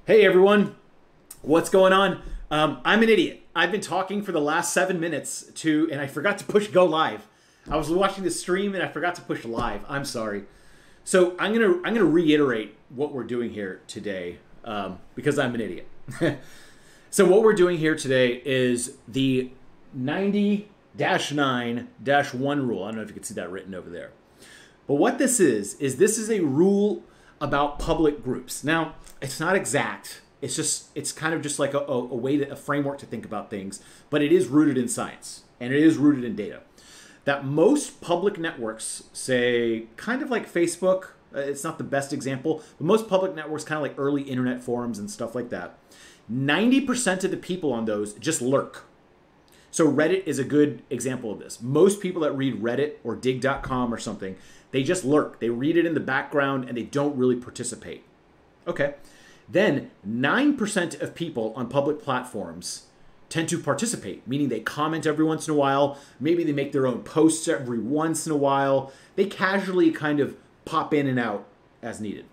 Hey everyone, what's going on? I'm an idiot. I've been talking for the last 7 minutes and I forgot to push go live. I was watching the stream and I forgot to push live. I'm sorry. So I'm gonna reiterate what we're doing here today because I'm an idiot. So what we're doing here today is the 90-9-1 rule. I don't know if you can see that written over there. But what this is this is a rule about public groups. Now, it's not exact. It's kind of just like a framework to think about things, but it is rooted in science and it is rooted in data. That most public networks, say kind of like Facebook, it's not the best example, but most public networks, kind of like early internet forums and stuff like that, 90% of the people on those just lurk. So Reddit is a good example of this. Most people that read Reddit or dig.com or something, they just lurk. They read it in the background and they don't really participate. Okay. Then 9% of people on public platforms tend to participate, meaning they comment every once in a while. Maybe they make their own posts every once in a while. They casually kind of pop in and out as needed.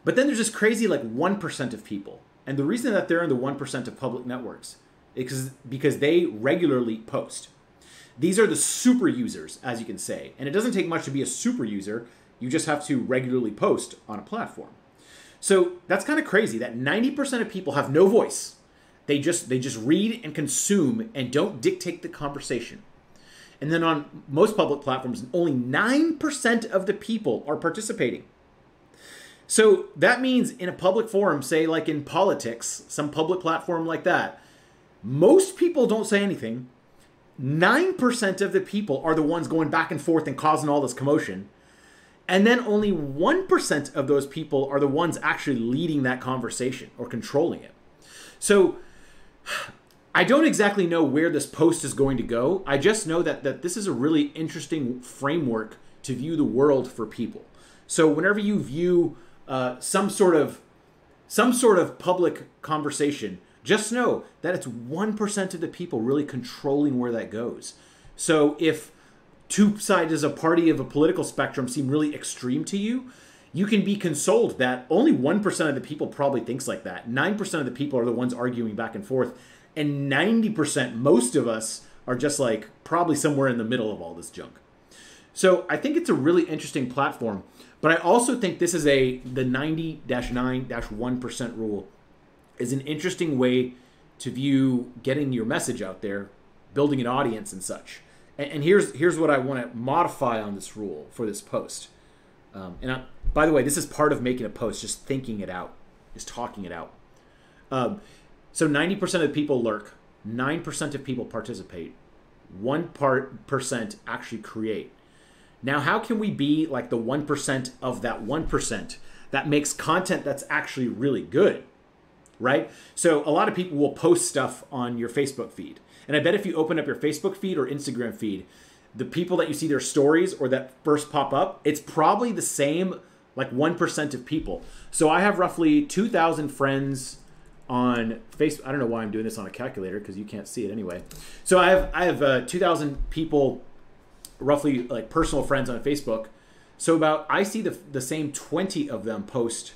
But then there's this crazy like 1% of people. And the reason that they're in the 1% of public networks is because they regularly post. These are the super users, as you can say. And it doesn't take much to be a super user. You just have to regularly post on a platform. So that's kind of crazy that 90% of people have no voice. They just read and consume and don't dictate the conversation. And then on most public platforms, only 9% of the people are participating. So that means in a public forum, say like in politics, some public platform like that, most people don't say anything. 9% of the people are the ones going back and forth and causing all this commotion. And then only 1% of those people are the ones actually leading that conversation or controlling it. So I don't exactly know where this post is going to go. I just know that this is a really interesting framework to view the world for people. So whenever you view some sort of public conversation, just know that it's 1% of the people really controlling where that goes. So if two sides of a party of a political spectrum seem really extreme to you, you can be consoled that only 1% of the people probably thinks like that. 9% of the people are the ones arguing back and forth. And 90%, most of us, are just like probably somewhere in the middle of all this junk. So I think it's a really interesting platform. But I also think this is the 90-9-1% rule is an interesting way to view getting your message out there, building an audience and such. And here's what I want to modify on this rule for this post. By the way, this is part of making a post, just thinking it out, just talking it out. So 90% of the people lurk, 9% of people participate, 1% actually create. Now, how can we be like the 1% of that 1% that makes content that's actually really good, right? So a lot of people will post stuff on your Facebook feed. And I bet if you open up your Facebook feed or Instagram feed, the people that you see their stories or that first pop up, it's probably the same like 1% of people. So I have roughly 2,000 friends on Facebook. I don't know why I'm doing this on a calculator because you can't see it anyway. So I have 2,000 people, roughly like personal friends on Facebook. So I see the same 20 of them post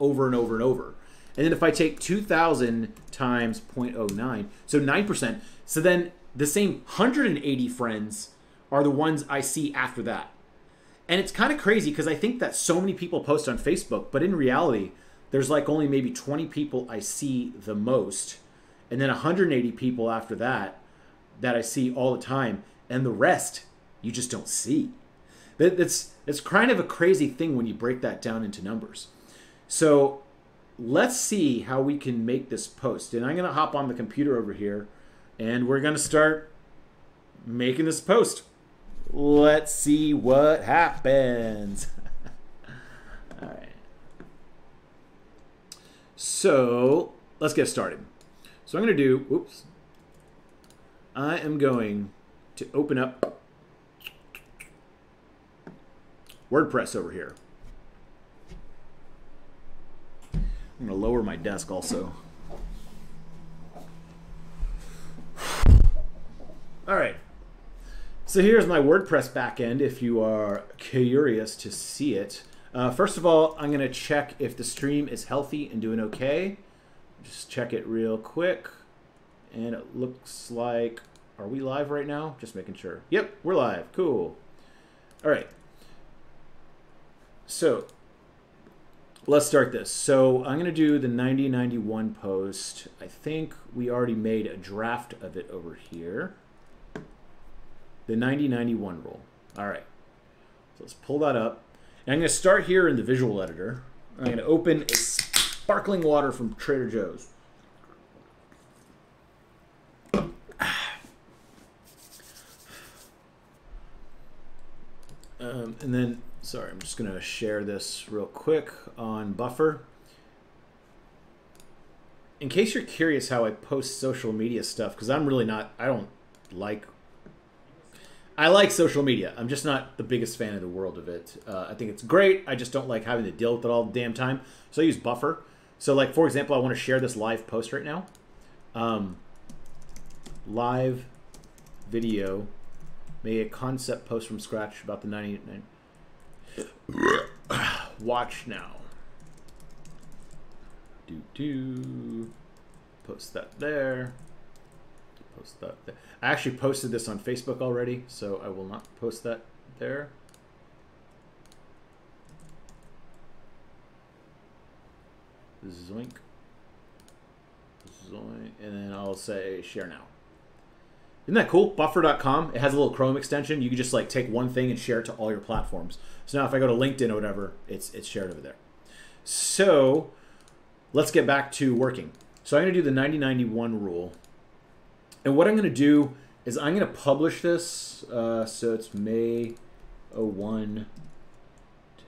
over and over and over. And then if I take 2,000 times 0.09, so 9%, so then the same 180 friends are the ones I see after that. And it's kind of crazy because I think that so many people post on Facebook, but in reality, there's like only maybe 20 people I see the most, and then 180 people after that I see all the time, and the rest you just don't see. It's kind of a crazy thing when you break that down into numbers. So let's see how we can make this post. And I'm going to hop on the computer over here and we're going to start making this post. Let's see what happens. All right. So let's get started. So I'm going to do, I am going to open up WordPress over here. I'm going to lower my desk also. All right. So here's my WordPress backend if you are curious to see it. First of all, I'm going to check if the stream is healthy and doing okay. Just check it real quick. And it looks like, are we live right now? Just making sure. Yep, we're live. Cool. All right. So let's start this. So I'm going to do the 9091 post. I think we already made a draft of it over here. The 9091 rule. All right. So let's pull that up. And I'm going to start here in the visual editor. I'm going to open a sparkling water from Trader Joe's. And then, sorry, I'm just going to share this real quick on Buffer. In case you're curious how I post social media stuff, because I'm really not, I like social media. I'm just not the biggest fan of the world of it. I think it's great. I just don't like having to deal with it all the damn time. So I use Buffer. So like, for example, I want to share this live post right now. Live video. Made a concept post from scratch about the 99. Watch now. Post that there. Post that there. I actually posted this on Facebook already, so I will not post that there. Zoink. Zoink. And then I'll say share now. Isn't that cool? Buffer.com. It has a little Chrome extension. You can just like take one thing and share it to all your platforms. So now if I go to LinkedIn or whatever, it's shared over there. So let's get back to working. So I'm going to do the 9091 rule. And what I'm going to do is I'm going to publish this. So it's May 01,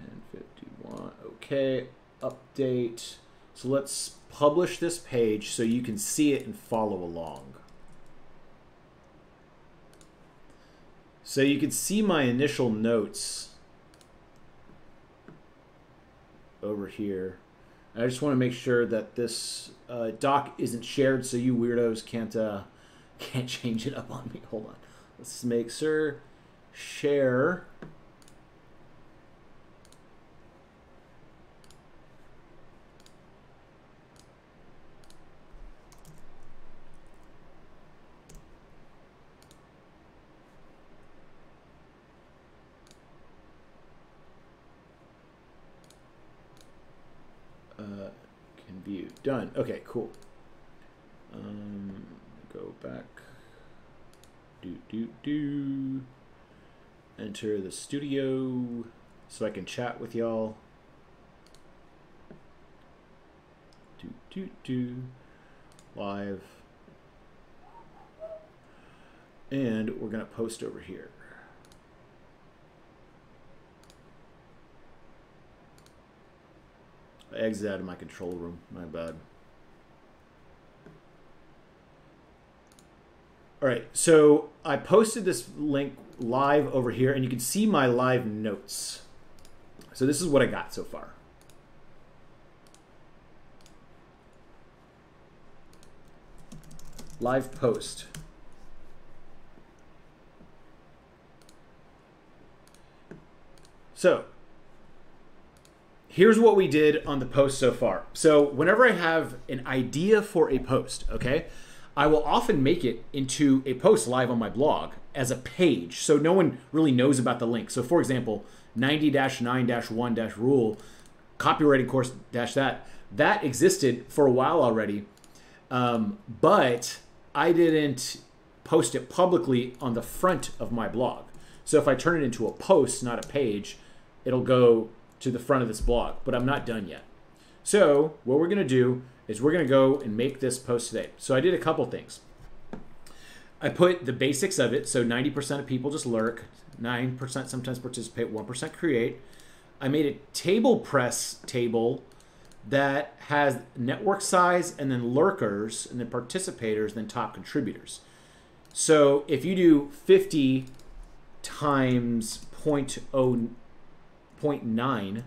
1051. Okay, update. So let's publish this page so you can see it and follow along. So you can see my initial notes over here. I just want to make sure that this doc isn't shared so you weirdos can't change it up on me. Hold on. Let's make sure share. Can view. Done. Okay, cool. Go back. Enter the studio so I can chat with y'all. Live. And we're going to post over here. I exited out of my control room. My bad. All right, so I posted this link live over here, and you can see my live notes. So this is what I got so far. Live post. So here's what we did on the post so far. So whenever I have an idea for a post, okay, I will often make it into a post live on my blog as a page, so no one really knows about the link. So for example, 90-9-1-rule, copywriting course that existed for a while already, but I didn't post it publicly on the front of my blog. So if I turn it into a post, not a page, it'll go to the front of this blog, but I'm not done yet. So what we're going to do is we're going to go and make this post today. So I did a couple things. I put the basics of it. So 90% of people just lurk, 9% sometimes participate, 1% create. I made a table press table that has network size and then lurkers and then participators, then top contributors. So if you do 50 times 0.9,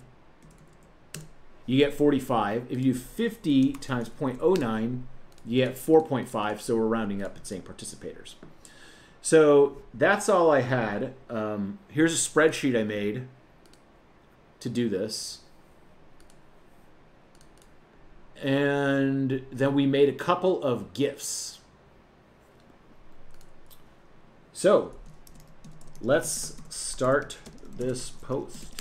you get 45. If you do 50 times 0.09, you get 4.5. So we're rounding up and saying participators. So that's all I had. Here's a spreadsheet I made to do this. And then we made a couple of GIFs. So let's start this post.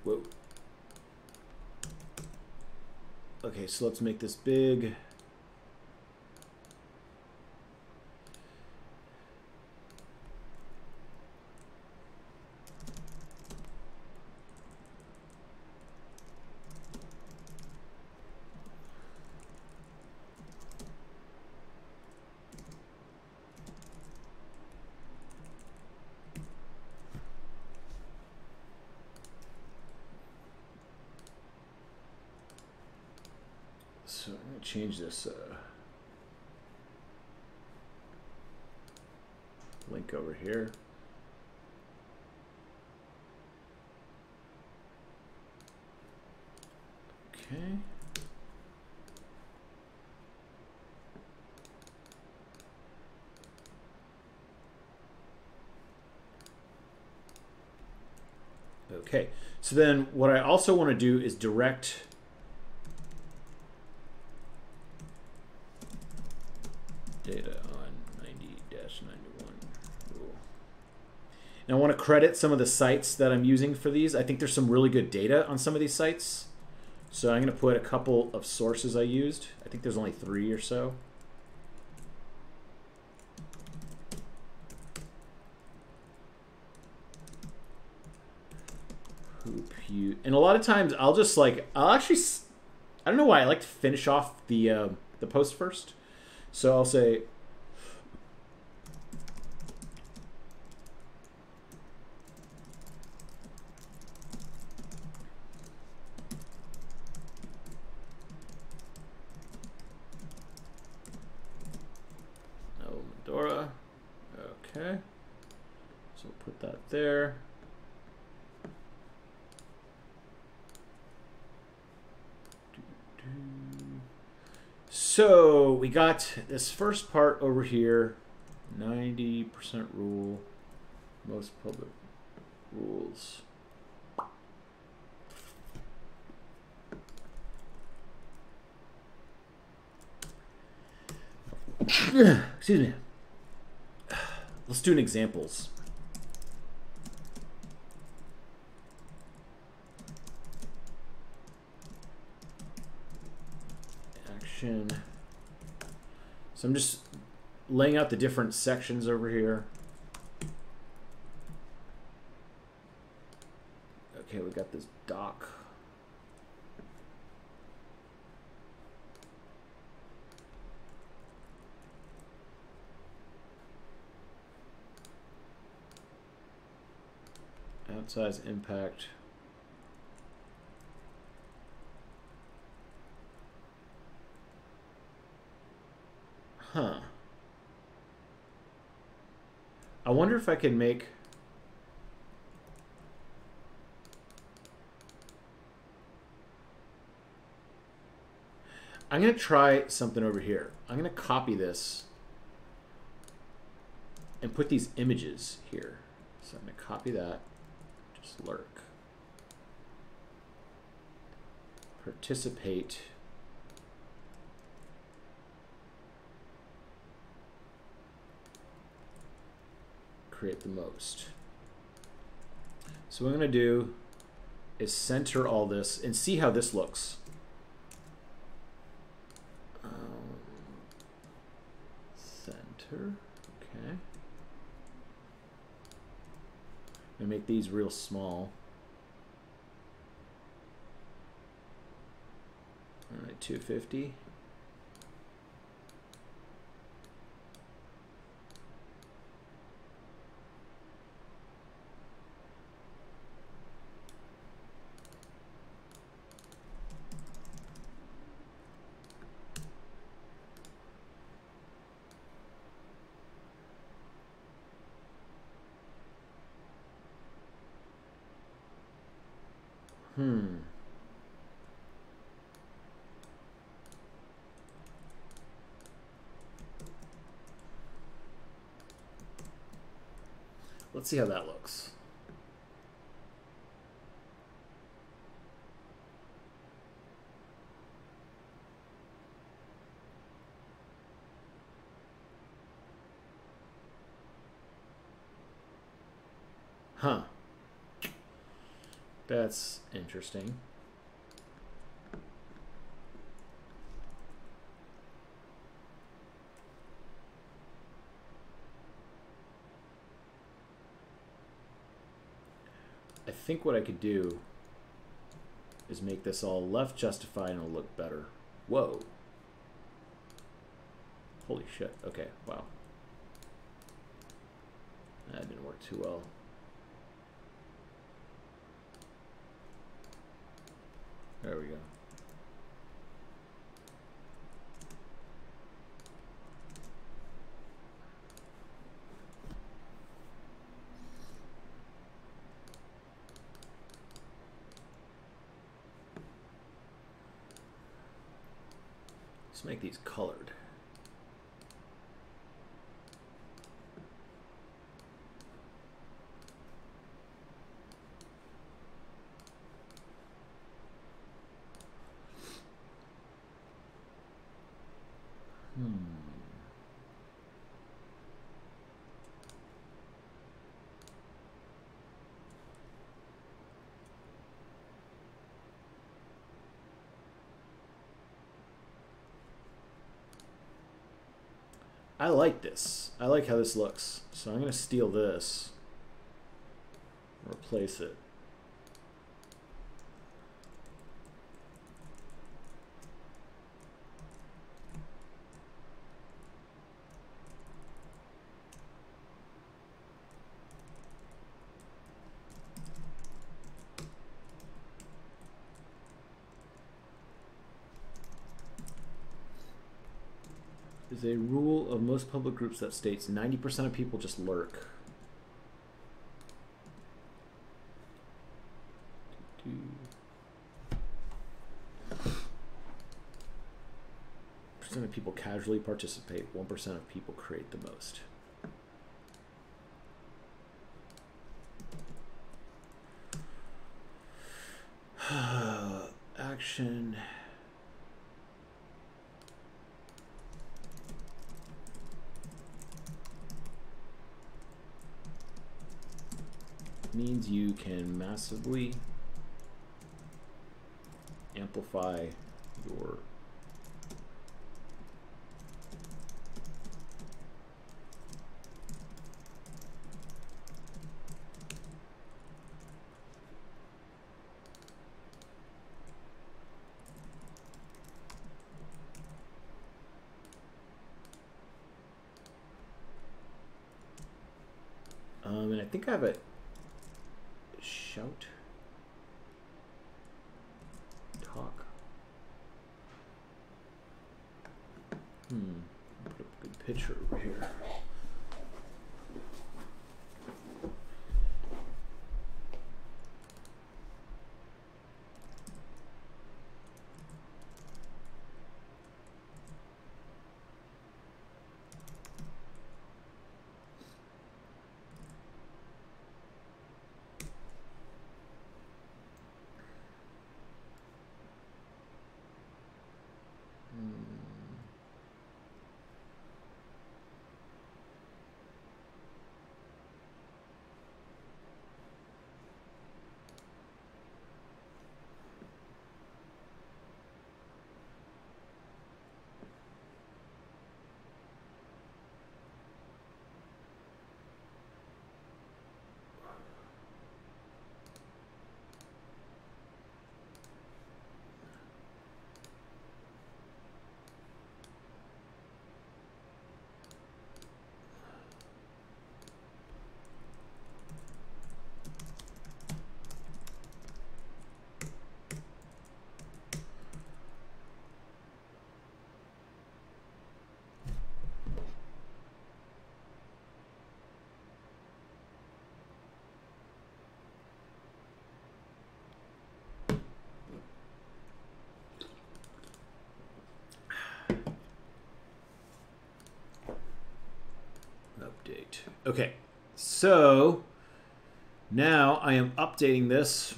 Whoa. Okay, so let's make this big. So I'm going to change this link over here. Okay. Okay. So then what I also want to do is direct data on 90-91 rule. And I want to credit some of the sites that I'm using for these. I think there's some really good data on some of these sites. So I'm going to put a couple of sources I used. I think there's only 3 or so. And a lot of times I'll just like, I don't know why I like to finish off the post first. So I'll say, no Medora. Okay. So we'll put that there. So we got this first part over here, 90% rule, most public rules. Excuse me. Let's do an examples. Action. So I'm just laying out the different sections over here. Okay, we got this doc. Outsize impact. Huh. I wonder if I can make... I'm going to try something over here. I'm going to copy this and put these images here. So I'm going to copy that. Just lurk. Participate. Create the most. So what I'm going to do is center all this and see how this looks. Center. Okay. And make these real small. All right, 250. Hmm. Let's see how that looks. Huh. That's interesting. I think what I could do is make this all left justified and it'll look better. Whoa. Holy shit. Okay, wow. That didn't work too well. There we go. Let's make these colored. I like this. I like how this looks. So I'm going to steal this. Replace it. Is a rule of most public groups that states 90% of people just lurk. Percent of people casually participate. 1% of people create the most. Action. Means you can massively amplify your and I think I have a shout talk. Put up a good picture over here. update. Okay, so now I am updating this.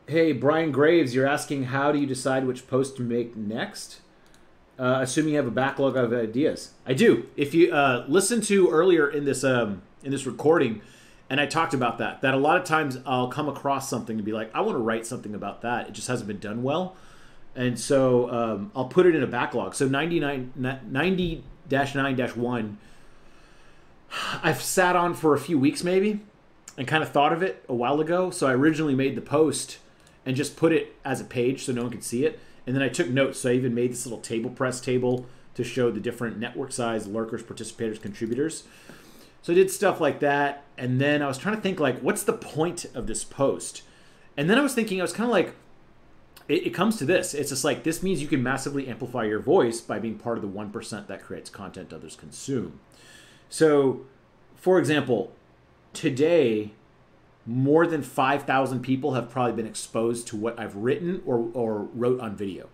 Hey, Brian Graves, you're asking how do you decide which post to make next? Assuming you have a backlog of ideas. I do. If you listen to earlier in this recording, and I talked about that a lot of times I'll come across something and be like, I want to write something about that. It just hasn't been done well. And so I'll put it in a backlog. So 90-9-1, I've sat on for a few weeks maybe and kind of thought of it a while ago. So I originally made the post and just put it as a page so no one could see it. And then I took notes. So I even made this little table press table to show the different network size, lurkers, participators, contributors. So I did stuff like that. And then I was trying to think, like, what's the point of this post? And then I was thinking, I was kind of like, it comes to this. It's just like, this means you can massively amplify your voice by being part of the 1% that creates content others consume. So, for example, today, more than 5,000 people have probably been exposed to what I've written or wrote on video.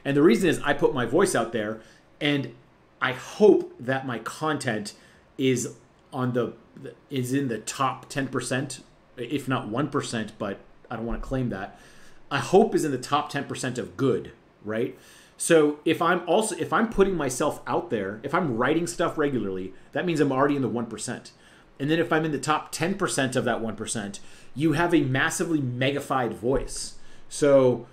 And the reason is I put my voice out there, and I hope that my content is in the top 10%, if not 1%, but I don't want to claim that. I hope is in the top 10% of good, right? So if I'm putting myself out there, if I'm writing stuff regularly, that means I'm already in the 1%. And then if I'm in the top 10% of that 1%, you have a massively megafied voice. So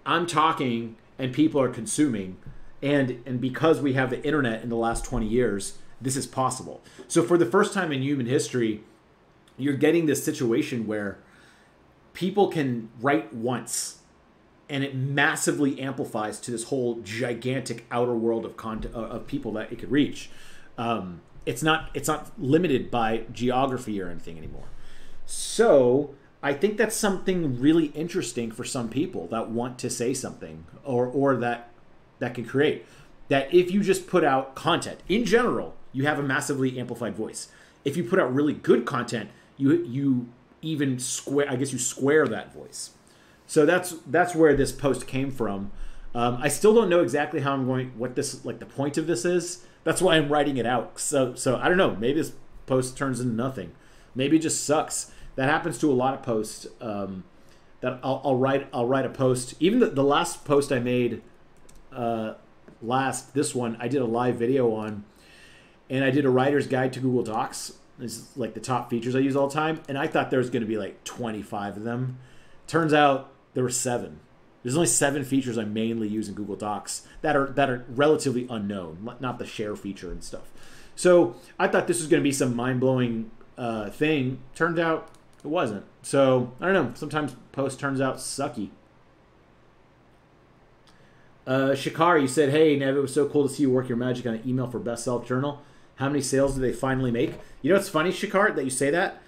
I'm talking and people are consuming. And because we have the internet in the last 20 years, this is possible. So for the first time in human history, you're getting this situation where people can write once and it massively amplifies to this whole gigantic outer world of content of people that it could reach. It's not limited by geography or anything anymore. So I think that's something really interesting for some people that want to say something or that can create. That if you just put out content in general, you have a massively amplified voice. If you put out really good content, you even square, I guess you square that voice. So that's where this post came from. I still don't know exactly how I'm going, what this, like the point of this is. That's why I'm writing it out. So I don't know. Maybe this post turns into nothing. Maybe it just sucks. That happens to a lot of posts. That I'll write a post. Even the last post I made, this one I did a live video on, and I did a writer's guide to Google Docs. This is like the top features I use all the time, and I thought there was going to be like 25 of them. Turns out there were 7. There's only 7 features I mainly use in Google Docs that are relatively unknown, not the share feature and stuff. So I thought this was going to be some mind-blowing thing. Turned out it wasn't. So I don't know. Sometimes post turns out sucky. Shikar, you said, hey, Nev, it was so cool to see you work your magic on an email for Best Self Journal. How many sales did they finally make? You know what's funny, Shikar, that you say that?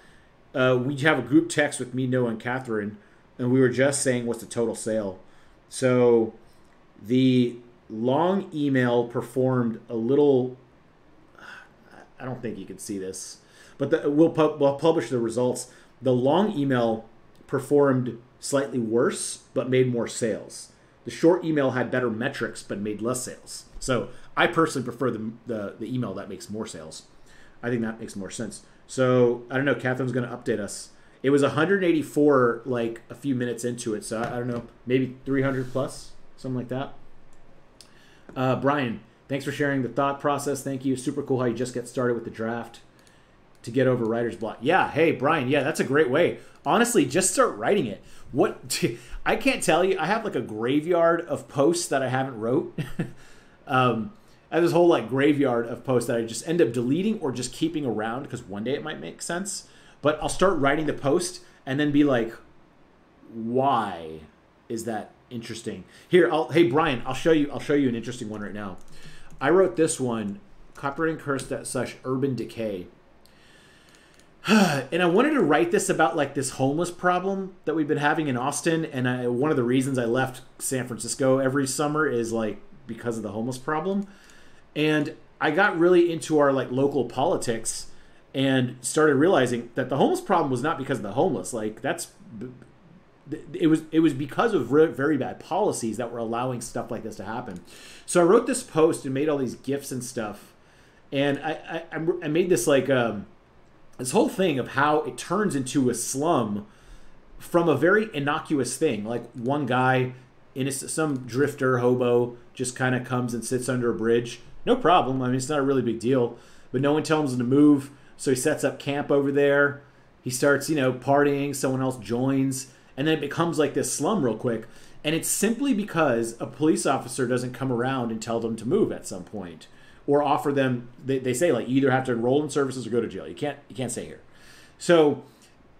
We have a group text with me, Noah, and Catherine, and we were just saying what's the total sale. So the long email performed a little, I don't think you can see this, but we'll publish the results. The long email performed slightly worse, but made more sales. The short email had better metrics, but made less sales. So I personally prefer the email that makes more sales. I think that makes more sense. So I don't know, Catherine's going to update us. It was 184 like a few minutes into it, so I don't know, maybe 300 plus, something like that. Brian, thanks for sharing the thought process. Thank you. Super cool how you just get started with the draft to get over writer's block. Yeah, hey, Brian, yeah, that's a great way. Honestly, just start writing it. I can't tell you, I have like a graveyard of posts that I haven't wrote. I have this whole like graveyard of posts that I just end up deleting or just keeping around because one day it might make sense. But I'll start writing the post and then be like, why is that interesting? Here, hey Brian, I'll show you an interesting one right now. I wrote this one, copyright cursed / urban decay. And I wanted to write this about like this homeless problem that we've been having in Austin. And one of the reasons I left San Francisco every summer is like because of the homeless problem. And I got really into our like local politics and started realizing that the homeless problem was not because of the homeless. Like that's it was because of very bad policies that were allowing stuff like this to happen. So I wrote this post and made all these GIFs and stuff, and I made this like this whole thing of how it turns into a slum from a very innocuous thing. Like one guy some drifter hobo just kind of comes and sits under a bridge. No problem. I mean, it's not a really big deal, but no one tells him to move. So he sets up camp over there. He starts, partying. Someone else joins. And then it becomes like this slum real quick. And it's simply because a police officer doesn't come around and tell them to move at some point, or offer them, they say, like, you either have to enroll in services or go to jail. You can't stay here. So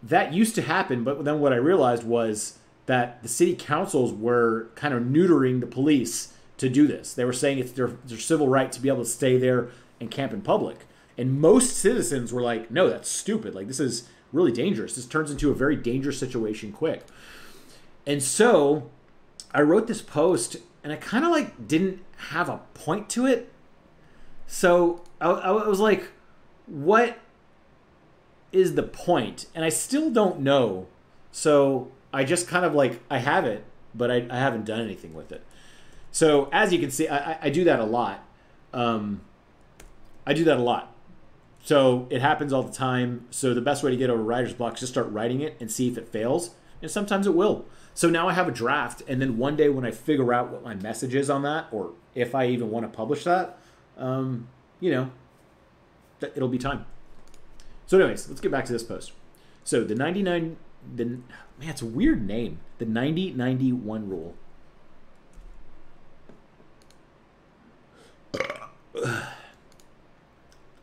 that used to happen, but then what I realized was that the city councils were kind of neutering the police to do this. They were saying it's their civil right to be able to stay there and camp in public. And most citizens were like, no, that's stupid. Like, this is really dangerous. This turns into a very dangerous situation quick. And so I wrote this post, and I kind of like didn't have a point to it. So I was like, what is the point? And I still don't know. So I just kind of like, I have it, but I haven't done anything with it. So as you can see, I do that a lot. I do that a lot. So it happens all the time. So the best way to get over writer's block is just start writing it and see if it fails. And sometimes it will. So now I have a draft, and then one day when I figure out what my message is on that, or if I even want to publish that, it'll be time. So anyways, let's get back to this post. So man, it's a weird name. The 90-90-1 rule.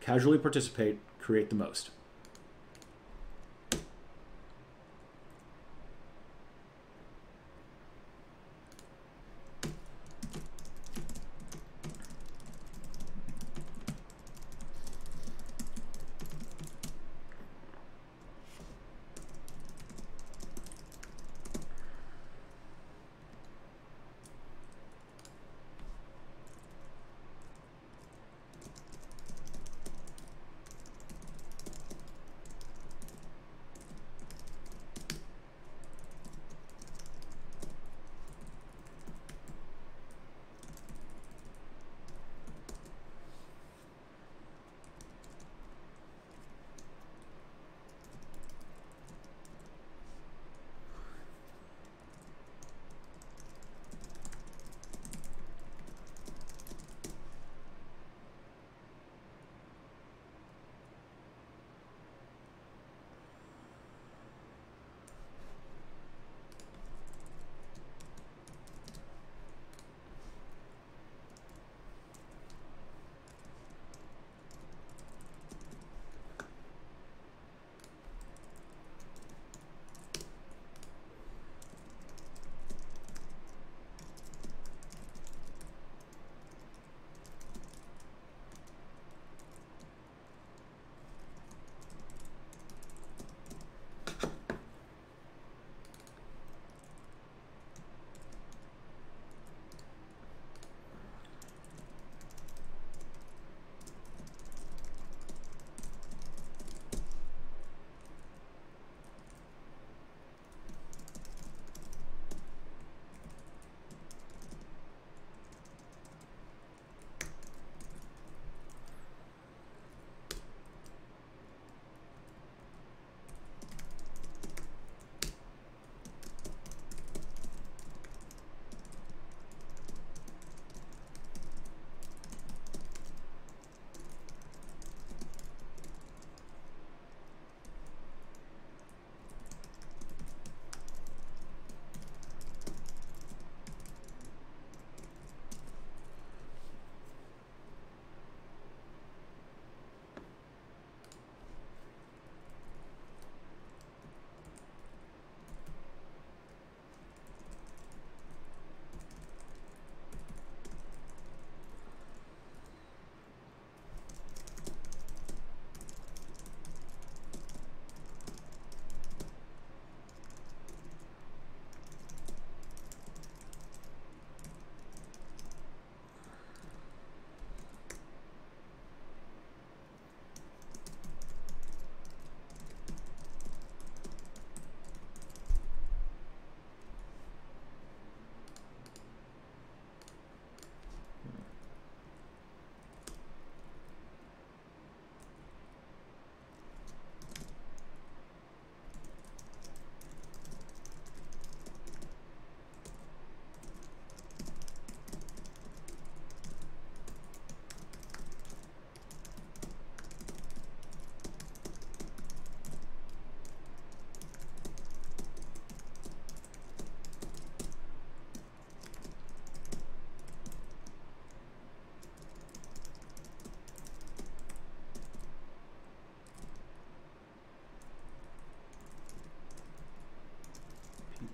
Casually participate, create the most.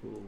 Cool.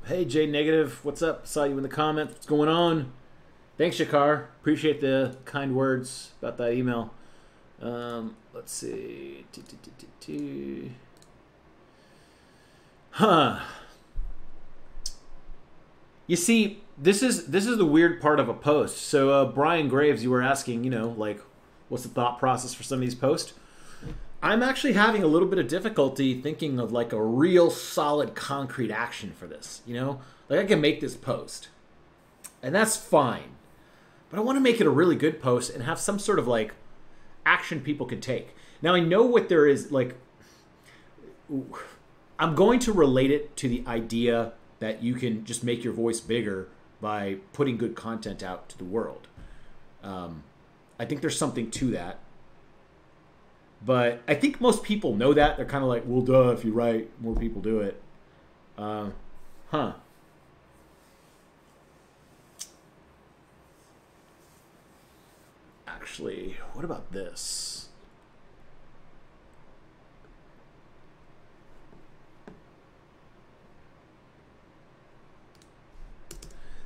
Hey, J Negative, what's up? Saw you in the comments. What's going on? Thanks, Shakar. Appreciate the kind words about that email. Let's see. Huh. You see, this is the weird part of a post. So, Brian Graves, you were asking, you know, like, what's the thought process for some of these posts? I'm actually having a little bit of difficulty thinking of like a real solid concrete action for this, you know? Like I can make this post and that's fine, but I want to make it a really good post and have some sort of like action people can take. Now I know what there is, like, I'm going to relate it to the idea that you can just make your voice bigger by putting good content out to the world. I think there's something to that. But I think most people know that. They're kind of like, well, duh, if you write, more people do it. Actually, what about this?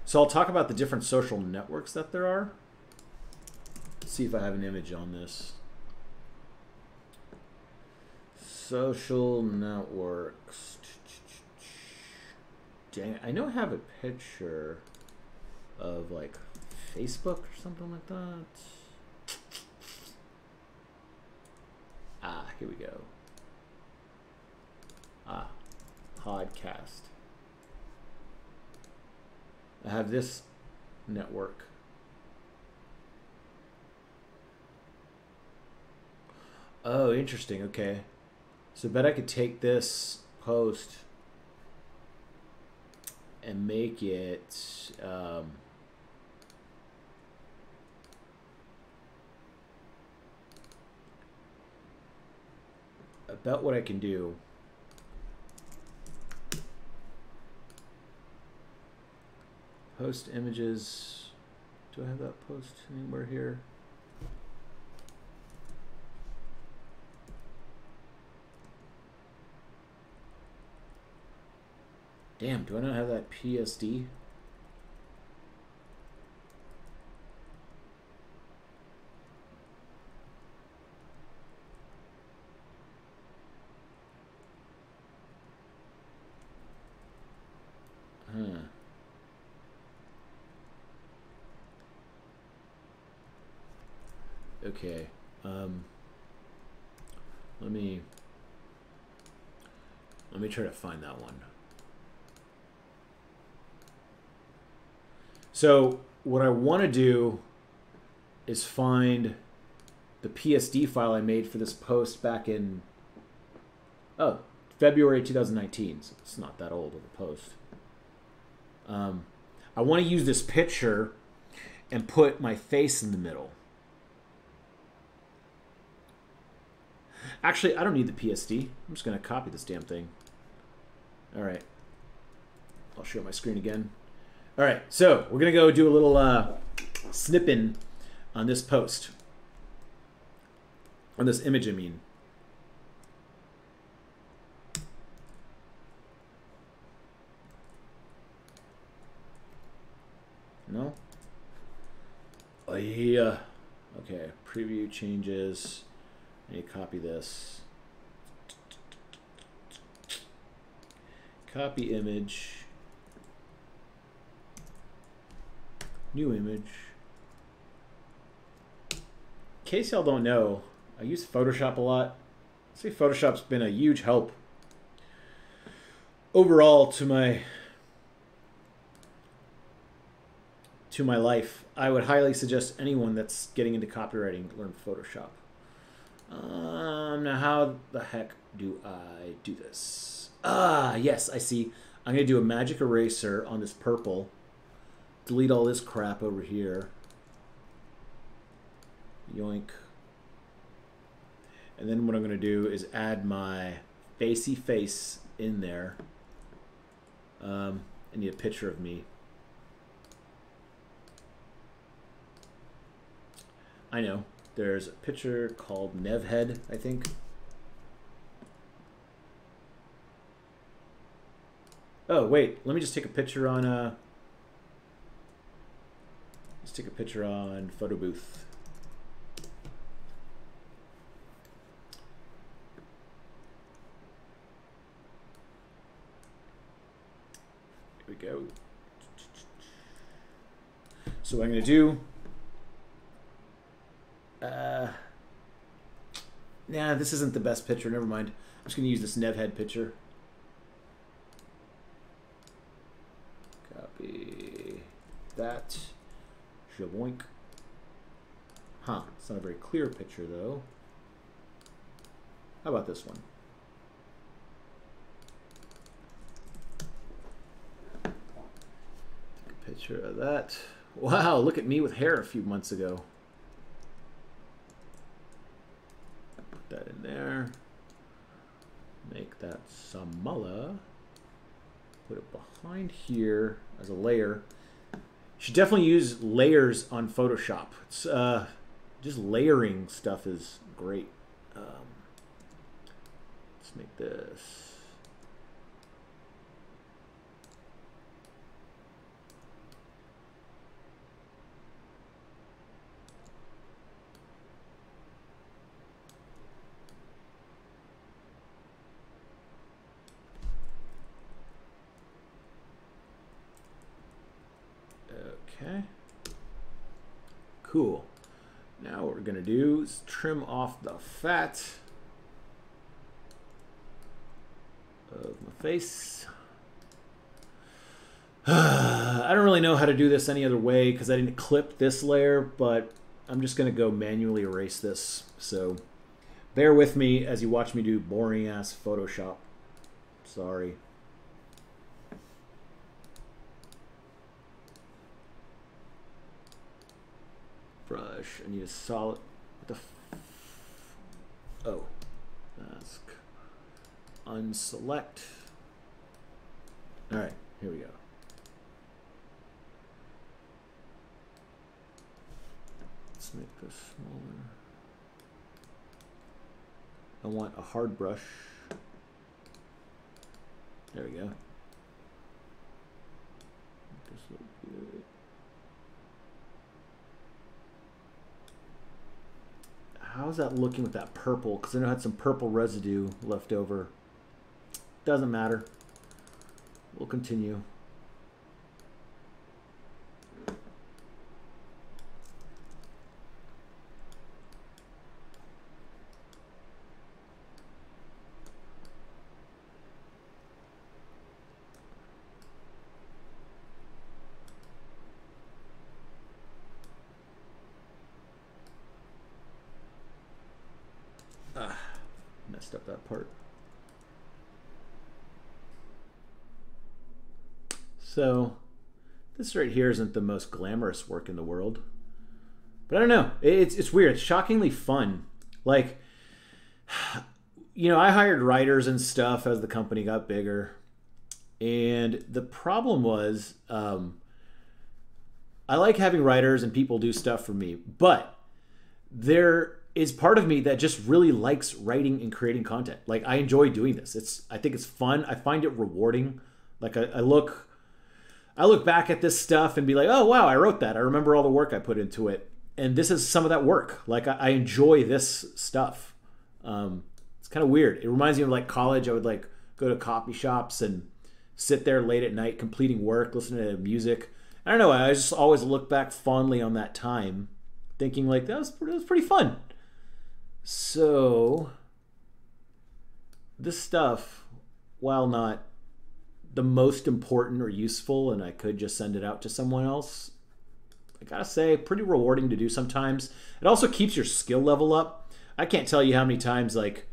So I'll talk about the different social networks that there are. Let's see if I have an image on this. Social networks. Dang, I know I have a picture of like Facebook or something like that. Ah, here we go. Ah, podcast. I have this network. Oh, interesting. Okay. So I bet I could take this post and make it I bet what I can do. Post images. Do I have that post anywhere here? Damn, do I not have that PSD? Huh. Okay. Let me try to find that one. So what I want to do is find the PSD file I made for this post back in February 2019. So it's not that old of a post. I want to use this picture and put my face in the middle. Actually, I don't need the PSD. I'm just going to copy this damn thing. All right. I'll share my screen again. All right, so we're going to go do a little snipping on this post. On this image, I mean. No? Oh, yeah. Okay, preview changes. I need to copy this. Copy image. New image. In case y'all don't know, I use Photoshop a lot. See, Photoshop's been a huge help overall to my life. I would highly suggest anyone that's getting into copywriting learn Photoshop. Now how the heck do I do this? Yes, I see. I'm going to do a magic eraser on this purple. Delete all this crap over here. Yoink. And then what I'm going to do is add my facey face in there. I need a picture of me. I know. There's a picture called Nevhead, I think. Oh, wait. Let me just take a picture on let's take a picture on Photo Booth. Here we go. So what I'm going to do, nah, this isn't the best picture. Never mind. I'm just going to use this Nevhead picture. Copy that. Shaboink. Huh. It's not a very clear picture, though. How about this one? Take a picture of that. Wow, look at me with hair a few months ago. Put that in there. Make that Samala. Put it behind here as a layer. You should definitely use layers on Photoshop. It's just layering stuff is great. Let's make this. Okay. Cool. Now what we're going to do is trim off the fat of my face. I don't really know how to do this any other way because I didn't clip this layer, but I'm just going to go manually erase this. So bear with me as you watch me do boring ass Photoshop. Sorry. Brush. I need a solid. What the oh, mask. Unselect. All right, here we go. Let's make this smaller. I want a hard brush. There we go. Make this look good. How's that looking with that purple? Because I know I had some purple residue left over. Doesn't matter. We'll continue. Messed up that part. So this right here isn't the most glamorous work in the world, but I don't know. It's weird. It's shockingly fun. Like, you know, I hired writers and stuff as the company got bigger, and the problem was I like having writers and people do stuff for me, but there is part of me that just really likes writing and creating content. Like, I enjoy doing this. I think it's fun. I find it rewarding. Like, I look back at this stuff and be like, oh wow, I wrote that. I remember all the work I put into it. And this is some of that work. Like, I enjoy this stuff. It's kind of weird. It reminds me of like college. I would like go to coffee shops and sit there late at night completing work, listening to music. I don't know. I just always look back fondly on that time, thinking like that was pretty fun. So this stuff, while not the most important or useful, and I could just send it out to someone else, I gotta say, pretty rewarding to do sometimes. It also keeps your skill level up. I can't tell you how many times like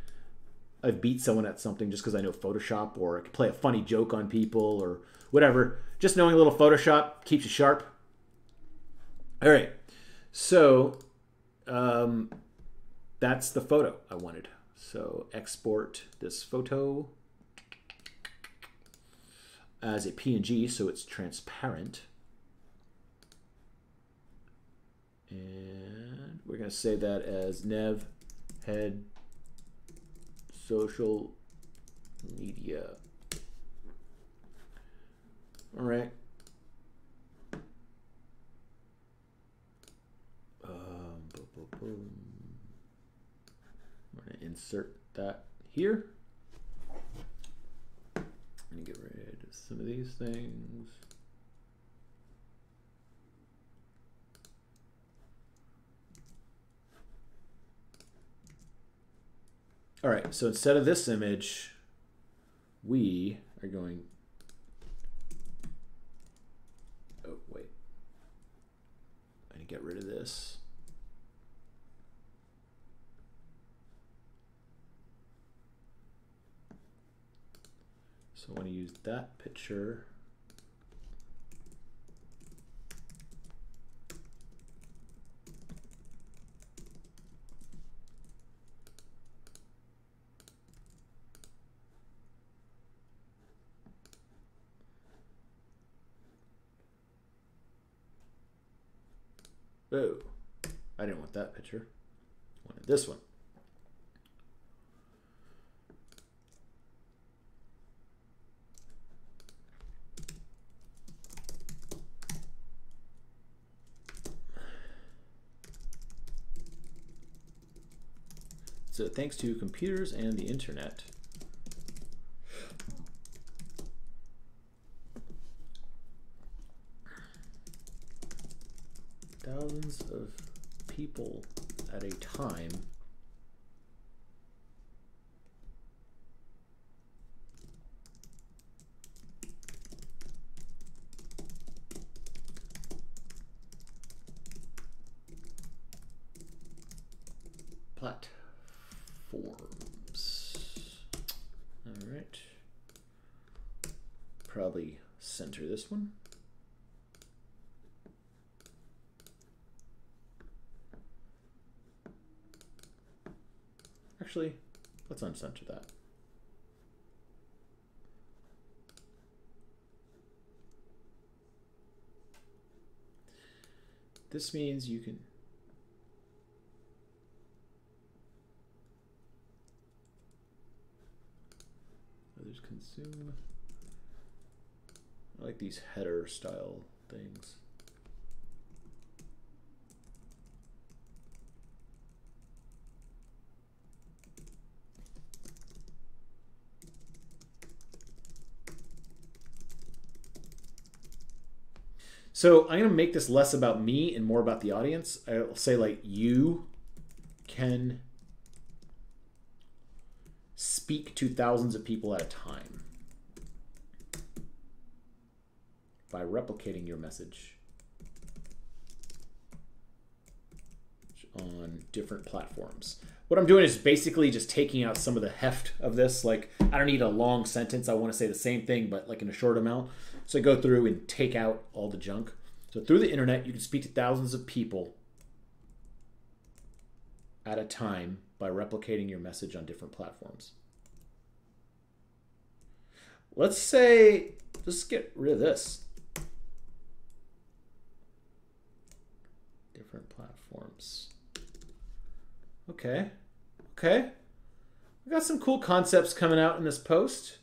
I've beat someone at something just because I know Photoshop, or I can play a funny joke on people or whatever. Just knowing a little Photoshop keeps you sharp. All right, so that's the photo I wanted. So export this photo as a PNG so it's transparent. And we're going to save that as Nev Head Social Media. All right. I'm going to insert that here. And get rid of some of these things. All right, so instead of this image, we are going, oh, wait. I need to get rid of this. So I want to use that picture. Oh, I didn't want that picture. I wanted this one. So thanks to computers and the internet, thousands of people at a time platforms. All right. Probably center this one. Actually, let's uncenter that. This means you can others consume. I like these header style things. So I'm going to make this less about me and more about the audience. I'll say like you can speak to thousands of people at a time by replicating your message on different platforms. What I'm doing is basically just taking out some of the heft of this. Like, I don't need a long sentence. I want to say the same thing, but like in a short amount. So I go through and take out all the junk. So through the internet, you can speak to thousands of people at a time by replicating your message on different platforms. Let's say, let's get rid of this. Different platforms. Okay. Okay. We got some cool concepts coming out in this post.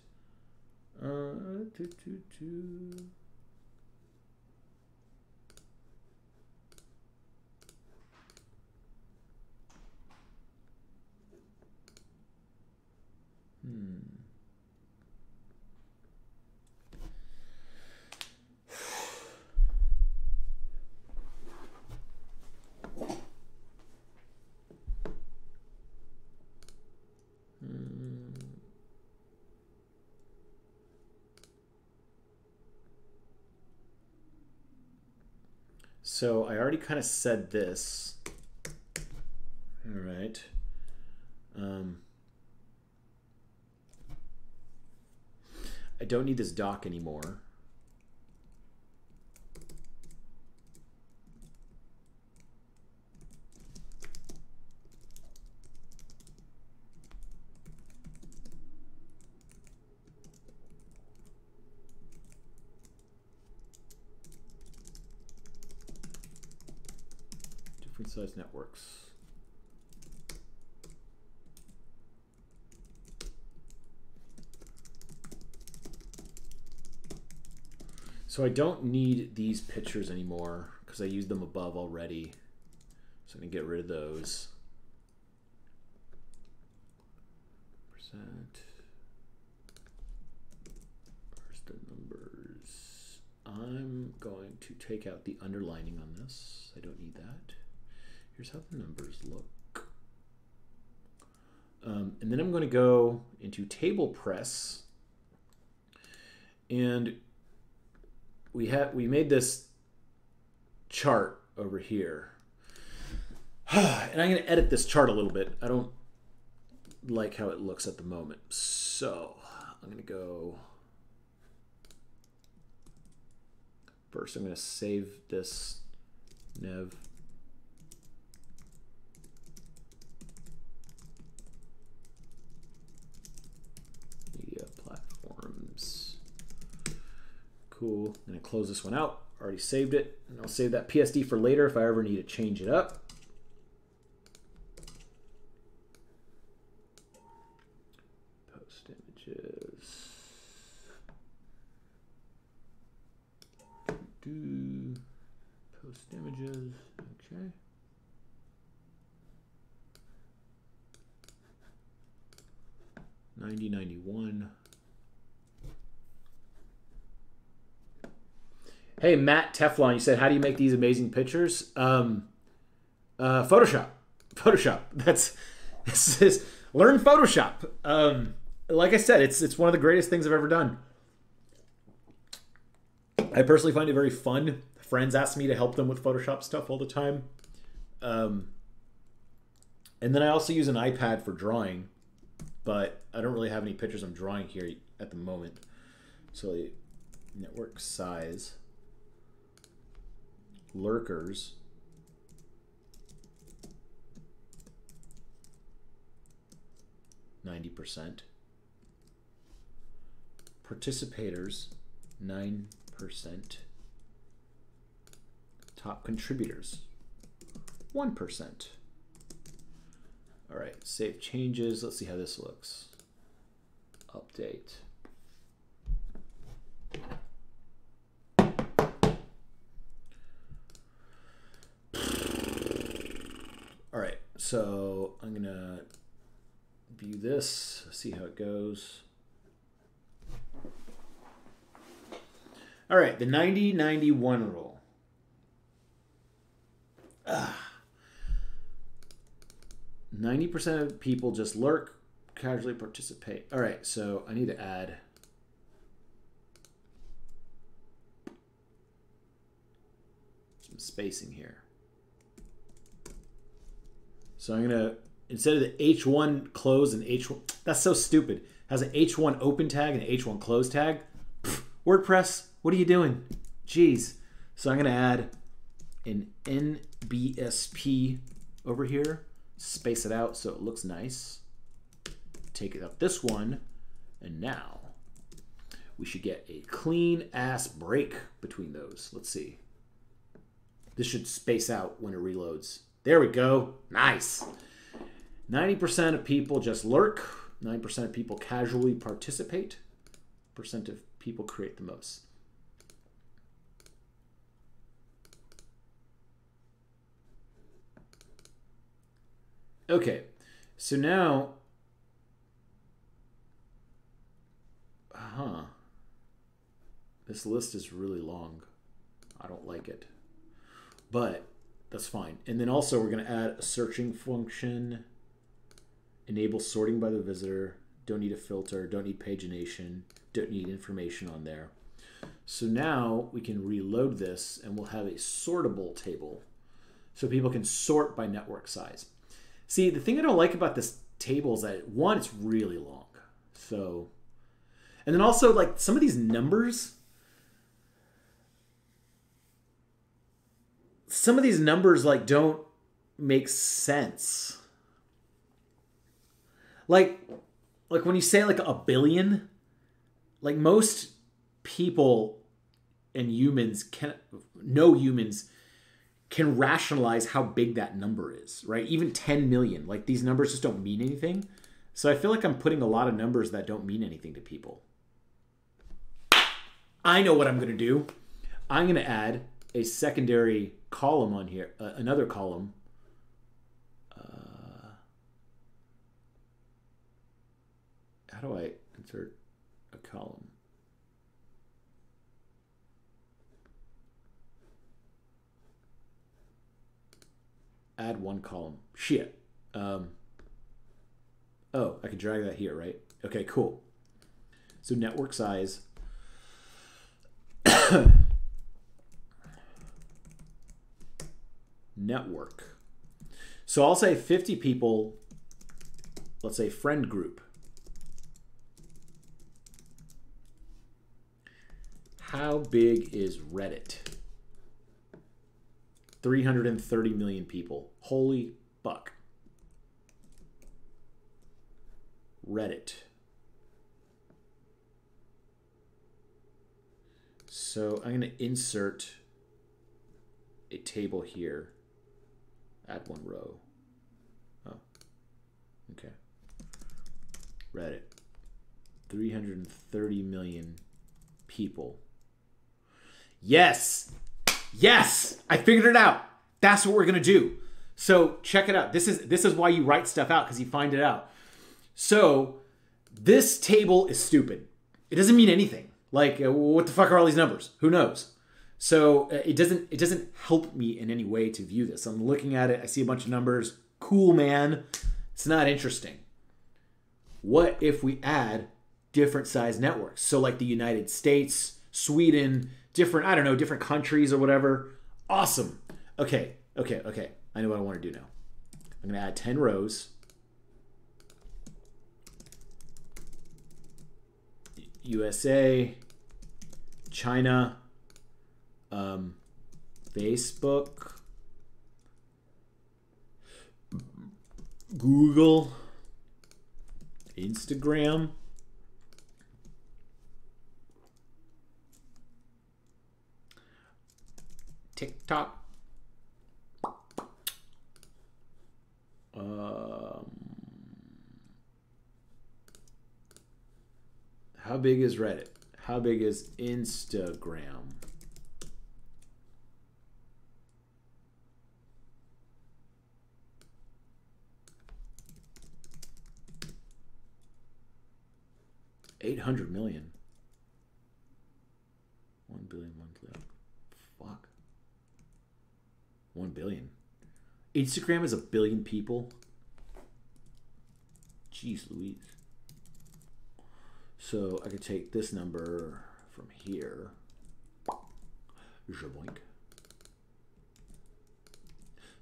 so I already kind of said this. All right. I don't need this doc anymore. Different size networks. So I don't need these pictures anymore because I used them above already. So I'm going to get rid of those. Percent. Where's the numbers? I'm going to take out the underlining on this. I don't need that. Here's how the numbers look. And then I'm going to go into table press, and we made this chart over here. And I'm going to edit this chart a little bit. I don't like how it looks at the moment. So I'm going to go. First, I'm going to save this Nev. Media platforms. Cool. I'm going to close this one out. Already saved it. And I'll save that PSD for later if I ever need to change it up. Post images. Post images. Okay. $90.91. Hey, Matt Teflon, you said, how do you make these amazing pictures? Photoshop. Photoshop. This is learn Photoshop. Like I said, it's one of the greatest things I've ever done. I personally find it very fun. Friends ask me to help them with Photoshop stuff all the time. And then I also use an iPad for drawing, but I don't really have any pictures I'm drawing here at the moment. So network size. Lurkers. %. Participators, 9%. Top contributors, 1%. All right, save changes. Let's see how this looks. Update. All right, so I'm gonna view this, see how it goes. All right, the 90-91 rule. 90% of people just lurk, casually participate. All right, so I need to add some spacing here. So I'm gonna, instead of the H1 close and H1, that's so stupid. It has an H1 open tag and an H1 close tag. Pfft, WordPress, what are you doing? Jeez. So I'm gonna add an NBSP over here, space it out so it looks nice. Take it up this one, and now we should get a clean ass break between those. Let's see. This should space out when it reloads. There we go. Nice. 90% of people just lurk. 9% of people casually participate. % of people create the most. Okay, so now, this list is really long. I don't like it, but that's fine. And then also we're going to add a searching function, enable sorting by the visitor, don't need a filter, don't need pagination, don't need information on there. So now we can reload this and we'll have a sortable table so people can sort by network size. See, the thing I don't like about this table is that, one, it's really long. So, and then also like some of these numbers, like don't make sense. Like when you say like a billion, like most people and humans can rationalize how big that number is, right? Even 10 million, like these numbers just don't mean anything. So I feel like I'm putting a lot of numbers that don't mean anything to people. I know what I'm going to do. I'm going to add a secondary column on here, another column. How do I insert a column? Add one column. Shit. Oh, I can drag that here, right? Okay, cool. So network size. Network. So I'll say 50 people, let's say friend group. How big is Reddit? 330 million people. Holy fuck. Reddit. So I'm going to insert a table here. Add one row. Oh, okay. Reddit. 330 million people. Yes! Yes! I figured it out. That's what we're going to do. So check it out. This is why you write stuff out, because you find it out. So this table is stupid. It doesn't mean anything. Like, what the fuck are all these numbers? Who knows? So it doesn't help me in any way to view this. I'm looking at it. I see a bunch of numbers. Cool, man. It's not interesting. What if we add different size networks? So like the United States, Sweden, different countries or whatever. Awesome. Okay. I know what I want to do now. I'm going to add 10 rows. USA, China, Facebook, Google, Instagram, TikTok, how big is Reddit? How big is Instagram? $800 million. 1 billion monthly. Fuck. 1 billion. Instagram is 1 billion people. Jeez Louise. So I could take this number from here. Jaboink.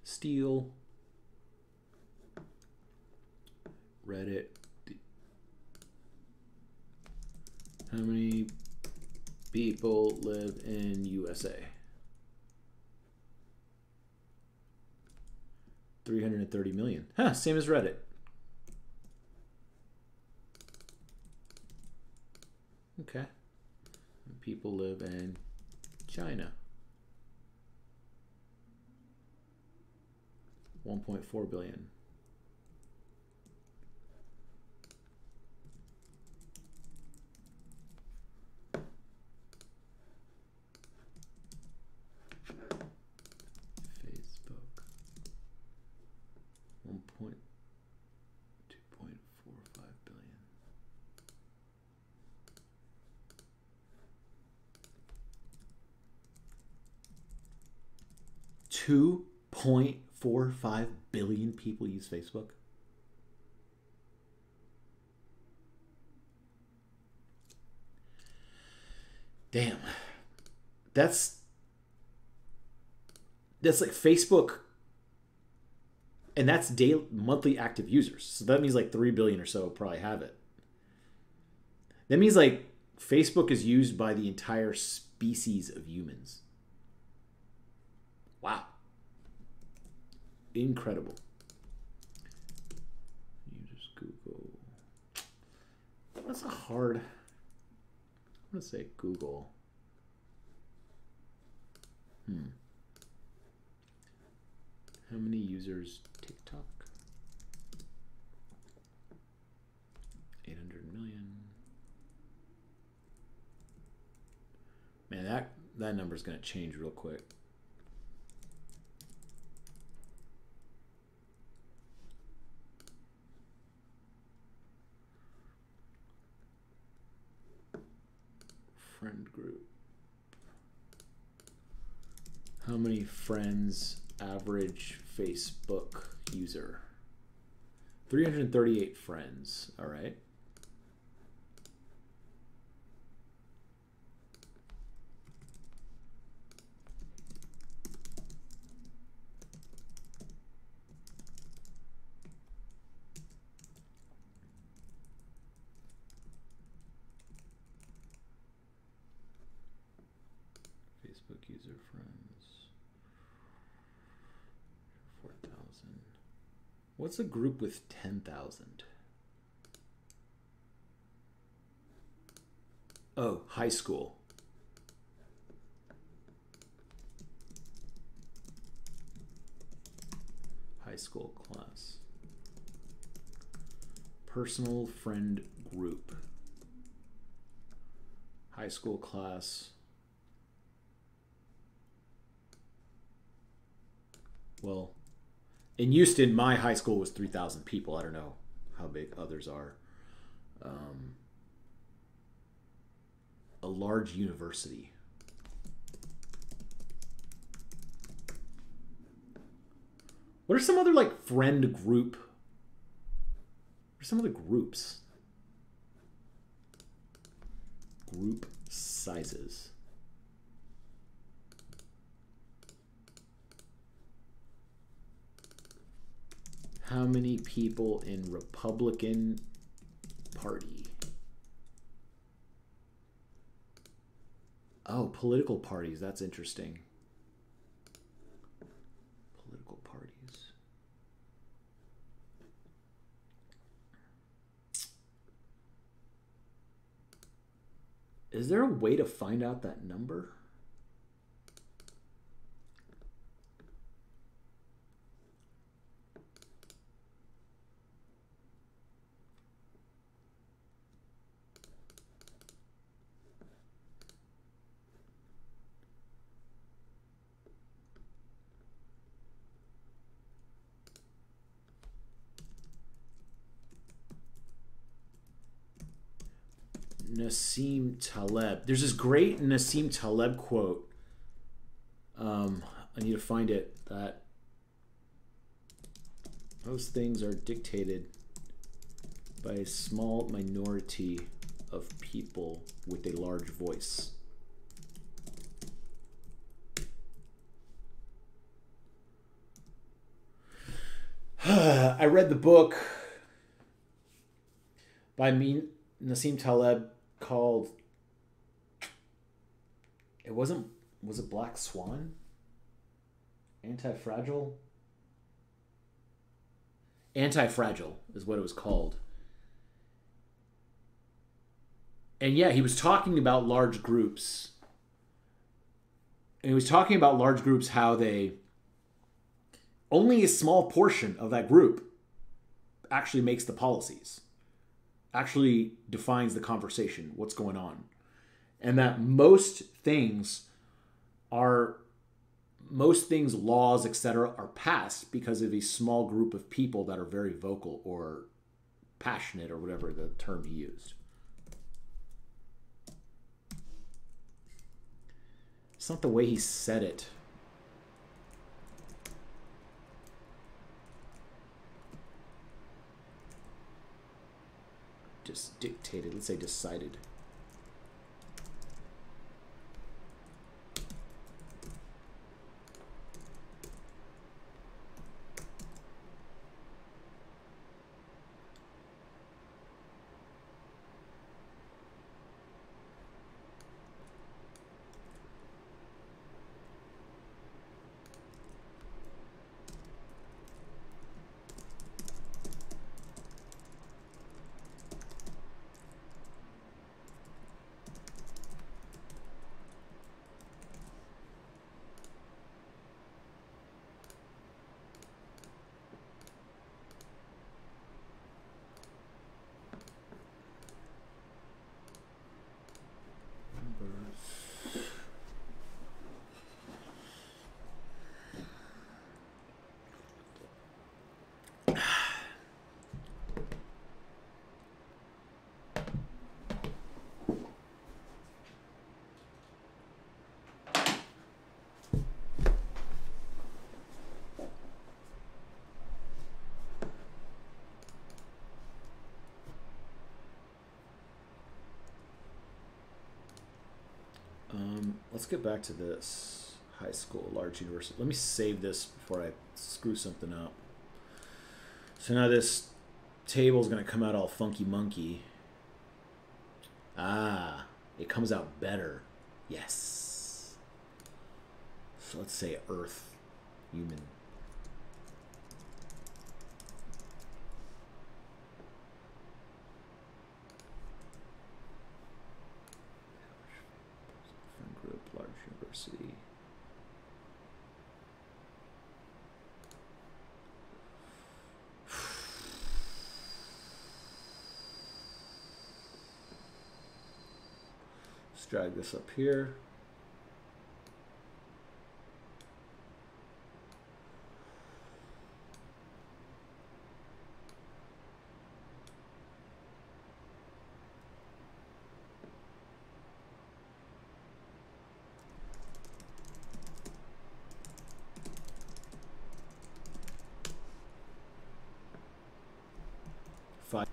Steal. Reddit. How many people live in USA? 330 million. Huh, same as Reddit. Okay. People live in China. 1.4 billion. Facebook. 2.45 billion. 2.45 billion people use Facebook. Damn. That's like Facebook, and that's daily monthly active users. So that means like 3 billion or so probably have it. That means like Facebook is used by the entire species of humans. Wow. Incredible. You just Google. That's a hard. I'm gonna say Google. How many users TikTok? 800 million. Man, that number's gonna change real quick. Friend group. How many friends average Facebook user? 338 friends. All right. Facebook user friends. 4,000. What's a group with 10,000? Oh, high school. High school class. Personal friend group. High school class. Well, in Houston, my high school was 3,000 people. I don't know how big others are. A large university. What are some other like friend group? What are some other groups? Group sizes. How many people in Republican Party? Oh, political parties. That's interesting. Political parties. Is there a way to find out that number? Nassim Taleb. There's this great Nassim Taleb quote. I need to find it. That most things are dictated by a small minority of people with a large voice. I read the book by Nassim Taleb called, was it Black Swan? Anti-Fragile? Anti-Fragile is what it was called. And yeah, he was talking about large groups. And he was talking about large groups, how they, only a small portion of that group actually makes the policies, actually defines the conversation, what's going on. And that most things, laws, etc., are passed because of a small group of people that are very vocal or passionate, or whatever the term he used. It's not the way he said it. Just dictated. Let's say decided. numbers. Let's get back to this. High school, large university. Let me save this before I screw something up. So now this table is going to come out all funky monkey. Ah, it comes out better. Yes. So let's say Earth, human. Group, large university. Let's drag this up here. Five.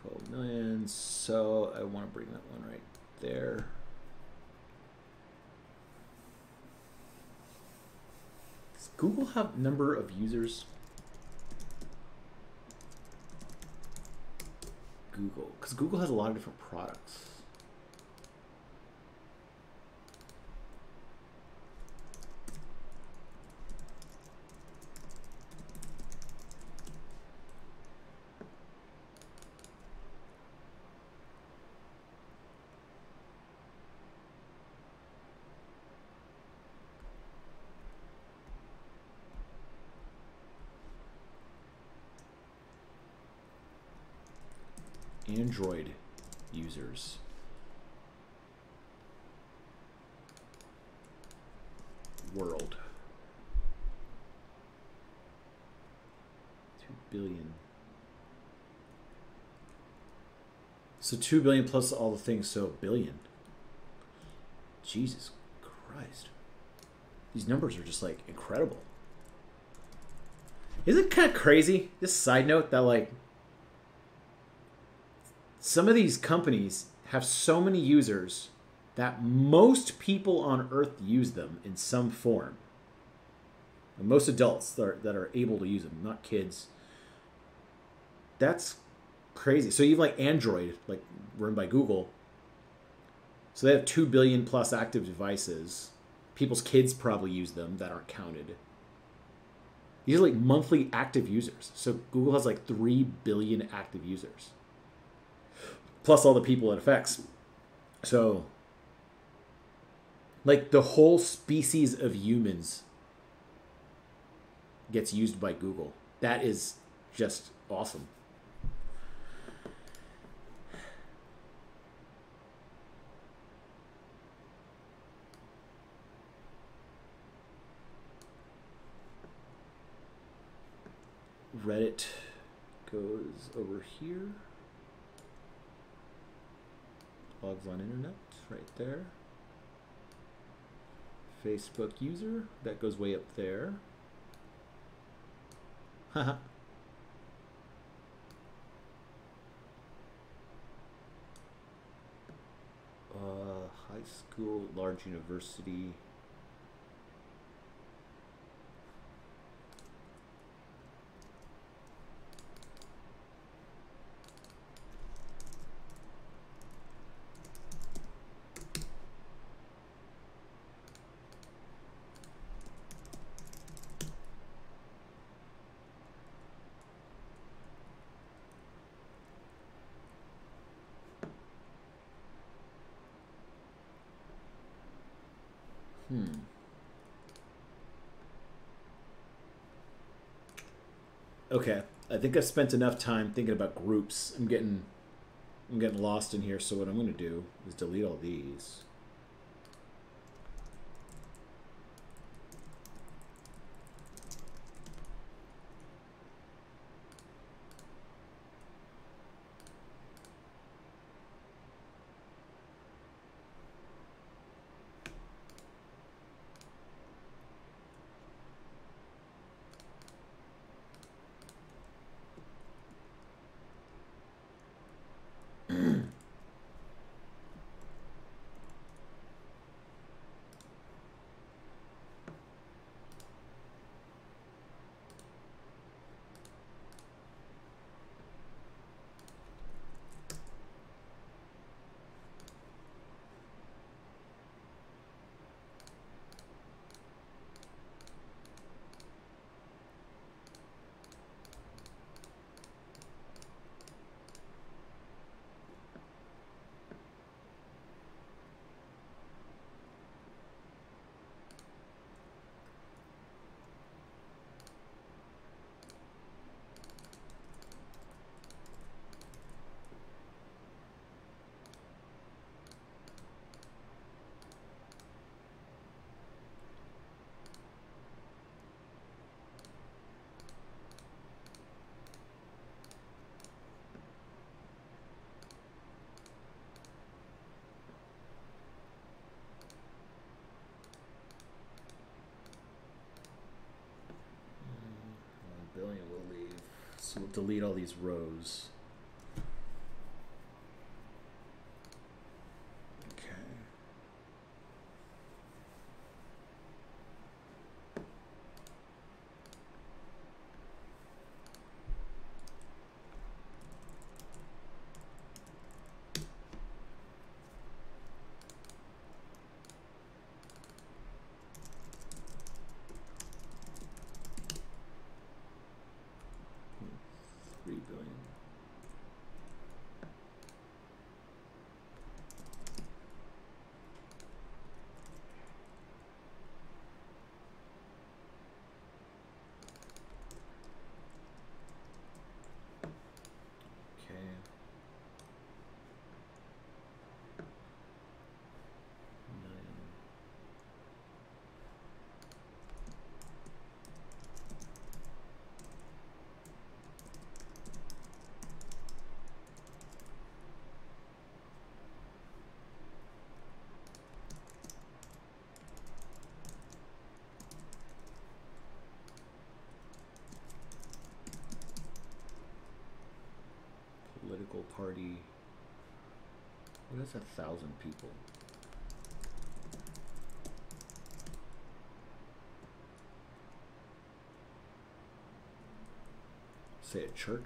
$12 million. So I want to bring that one right there. Does Google have number of users? Google, because Google has a lot of different products. Android users. World. 2 billion. So 2 billion plus all the things, so billion. Jesus Christ. These numbers are just like incredible. Isn't it kind of crazy? This side note that like some of these companies have so many users that most people on Earth use them in some form. And most adults that are able to use them, not kids. That's crazy. So even like Android, like run by Google, so they have 2 billion plus active devices. People's kids probably use them that aren't counted. These are like monthly active users. So Google has like 3 billion active users. Plus all the people it affects. So, like the whole species of humans gets used by Google. That is just awesome. Reddit goes over here. Logs on internet, right there. Facebook user, that goes way up there. Haha. High school, large university. Okay, I think I've spent enough time thinking about groups. I'm getting lost in here. So what I'm going to do is delete all these. Billion will leave. So we'll delete all these rows. Okay. Political party. What is 1,000 people? Say a church.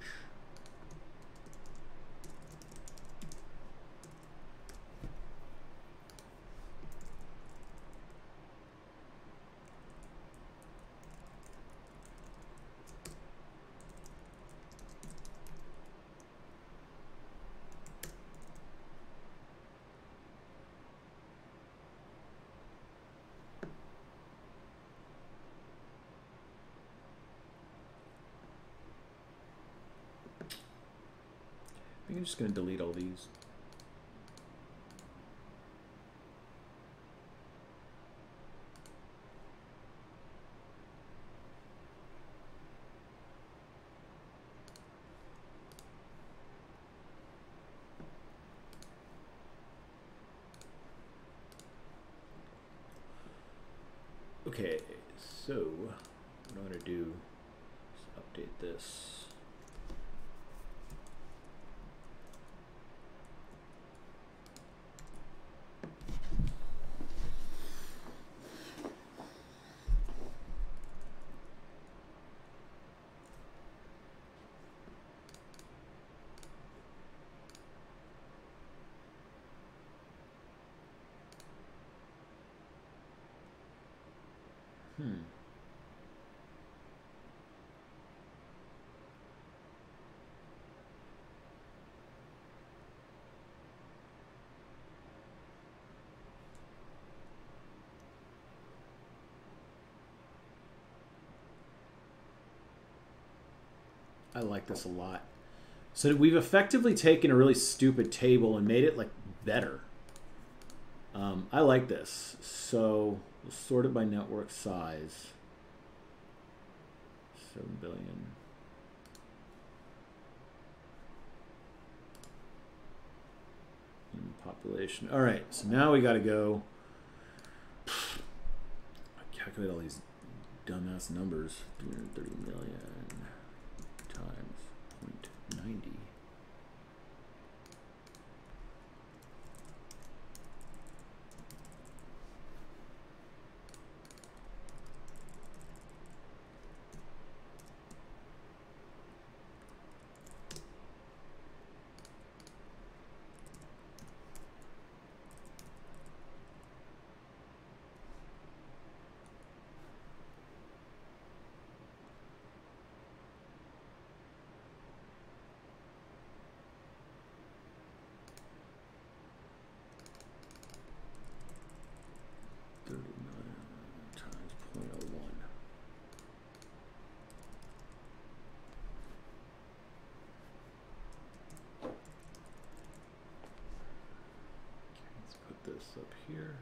I think I'm just going to delete all these. Okay, so what I'm going to do is update this. I like this a lot. So we've effectively taken a really stupid table and made it like better. I like this. So we'll sort it by network size. 7 billion. Population. All right, so now we got to go calculate all these dumbass numbers. 330 million times 0.90. Up here.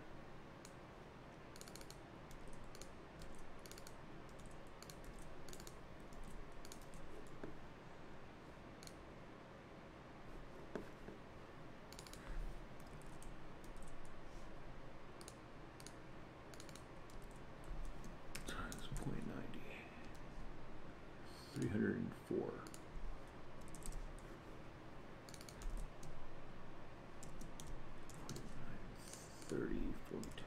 Times 0.90. 304. 30, 42.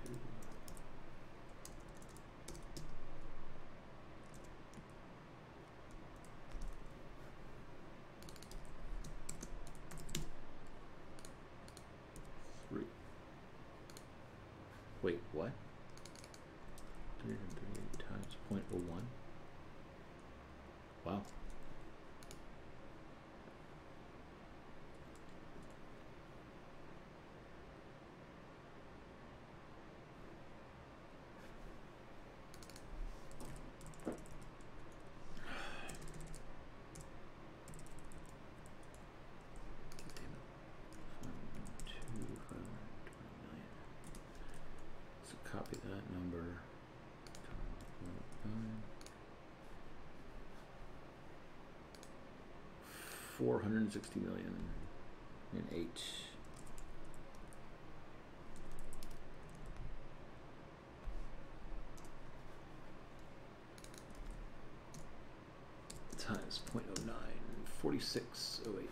Wait, what? 338 times 0.01. Wow. Copy that number. 460 million and 8. Times 0.09, 4608.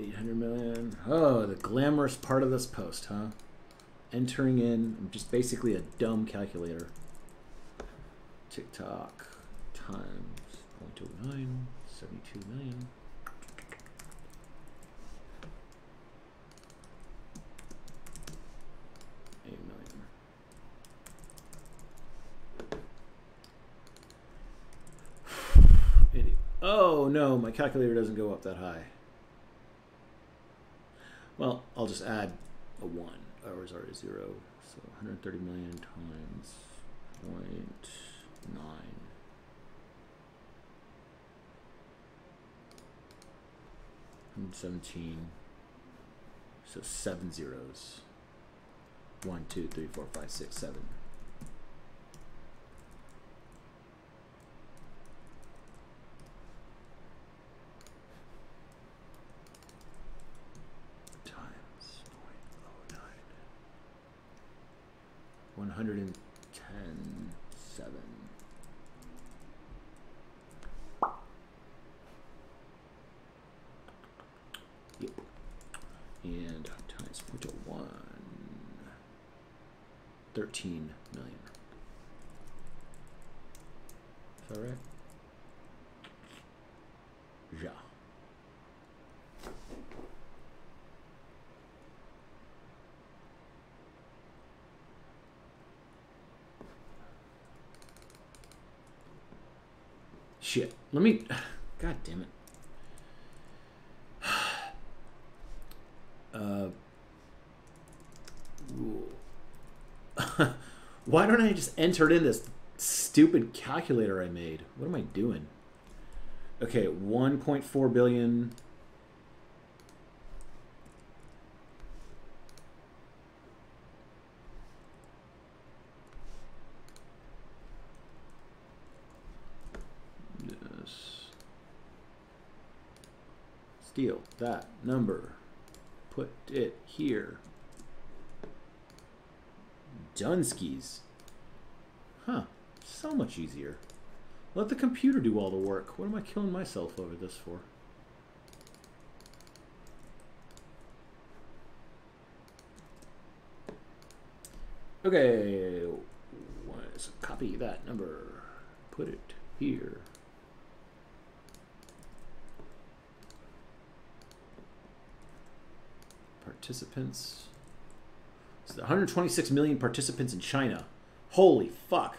$800 million. Oh, the glamorous part of this post, huh? Entering in just basically a dumb calculator. TikTok times 0.09, 72 million. Oh no, my calculator doesn't go up that high. Well, I'll just add a 1. Ours are 0. So 130 million times 0.9. 117. So 7 zeros. 1, 2, 3, 4, 5, 6, 7. Times 0.09. 110, 7. Yep. And times 0.01. 13 million. Is that right? Yeah. Shit. Let me... God damn it. Rule. Why don't I just enter it in this stupid calculator I made? What am I doing? Okay, 1.4 billion... Steal that number, put it here. Dunskies. Huh, so much easier. Let the computer do all the work. What am I killing myself over this for? Okay, let's copy that number, put it here. Participants. So 126 million participants in China. Holy fuck.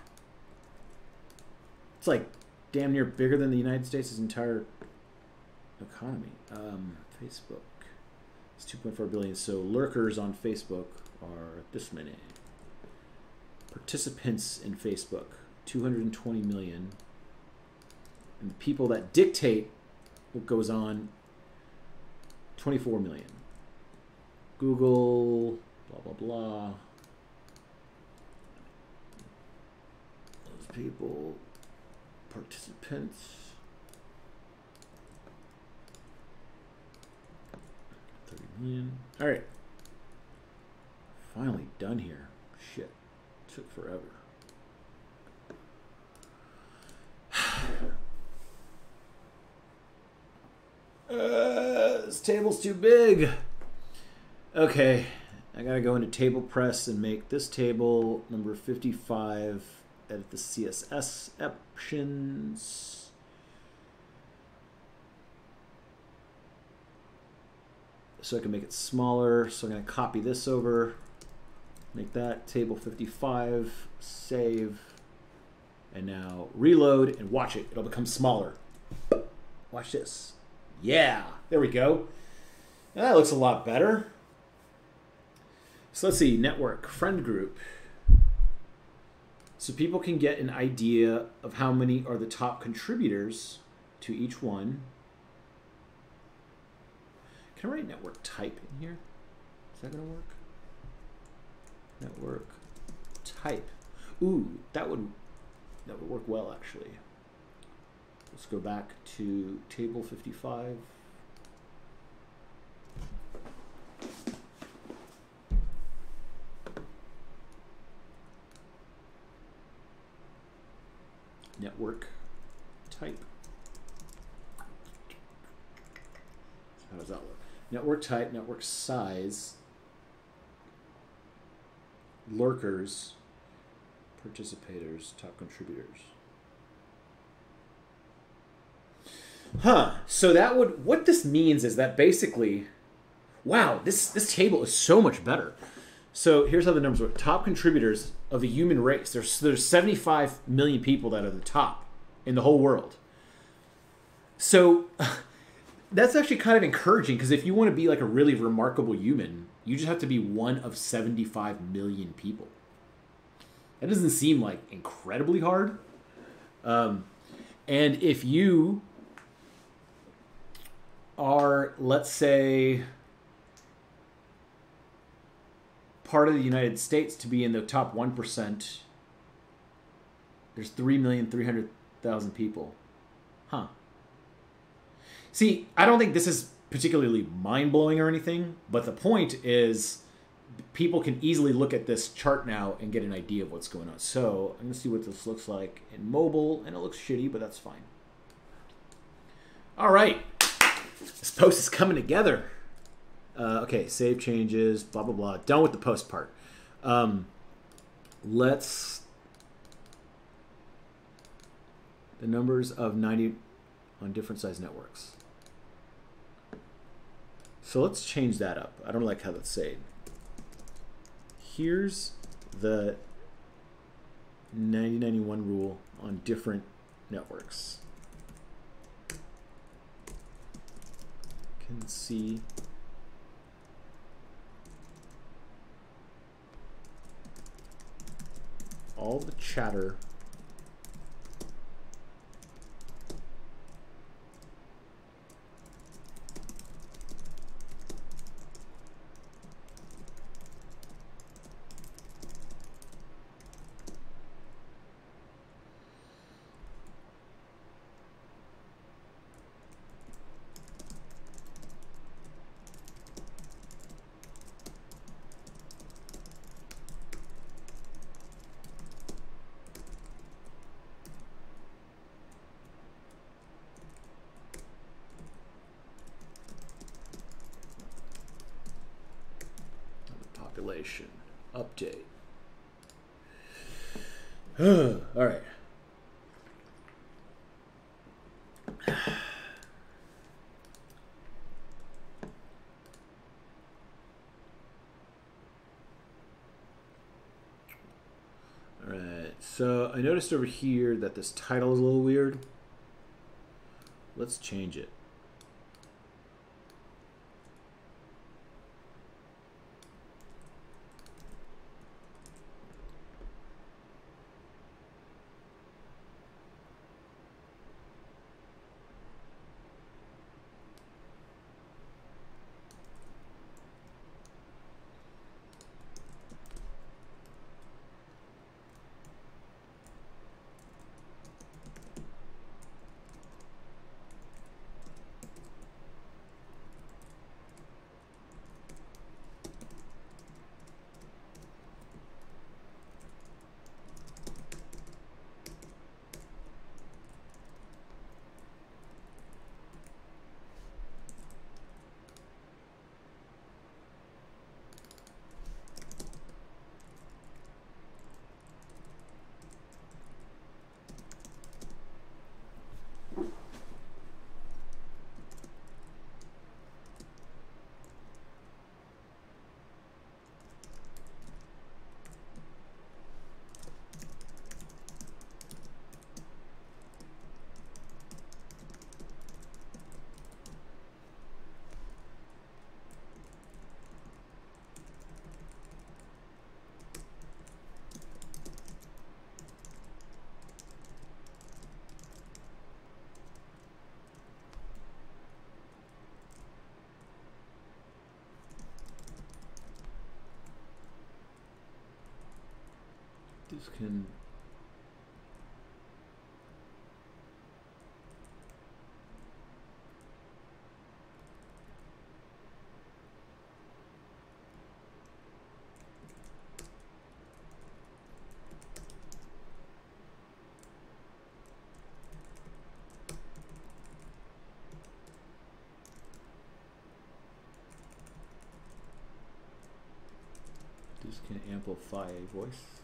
It's like damn near bigger than the United States' entire economy. Facebook. It's 2.4 billion. So lurkers on Facebook are this many. Participants in Facebook, 220 million. And the people that dictate what goes on, 24 million. Google, blah, blah, blah. Those people, participants. 30 million. All right. Finally done here. Shit. Took forever. This table's too big. Okay, I gotta go into table press and make this table number 55. Edit the CSS options. So I can make it smaller. So I'm gonna copy this over, make that table 55, save, and now reload and watch it. It'll become smaller. Watch this. Yeah, there we go. Now that looks a lot better. So let's see, network, friend group. So people can get an idea of how many are the top contributors to each one. Can I write network type in here? Is that gonna work? Network type. Ooh, that would work well actually. Let's go back to table 55. Network type. How does that look? Network type, network size, lurkers, participators, top contributors. Huh. So that would, what this means is that basically, wow, this table is so much better. So here's how the numbers work. Top contributors of the human race. There's 75 million people that are the top in the whole world. So that's actually kind of encouraging because if you want to be like a really remarkable human, you just have to be one of 75 million people. That doesn't seem like incredibly hard. And if you are, let's say, part of the United States to be in the top 1%, there's 3,300,000 people. Huh. See, I don't think this is particularly mind-blowing or anything, but the point is people can easily look at this chart now and get an idea of what's going on. So I'm going to see what this looks like in mobile, and it looks shitty, but that's fine. All right. This post is coming together. Okay, save changes, blah, blah, blah. Done with the post part. Let's... The numbers of 90 on different size networks. So let's change that up. I don't like how that's saved. Here's the 90-91 rule on different networks. can see all the chatter population update. All right. All right. So I noticed over here that this title is a little weird. Let's change it. This can amplify a voice.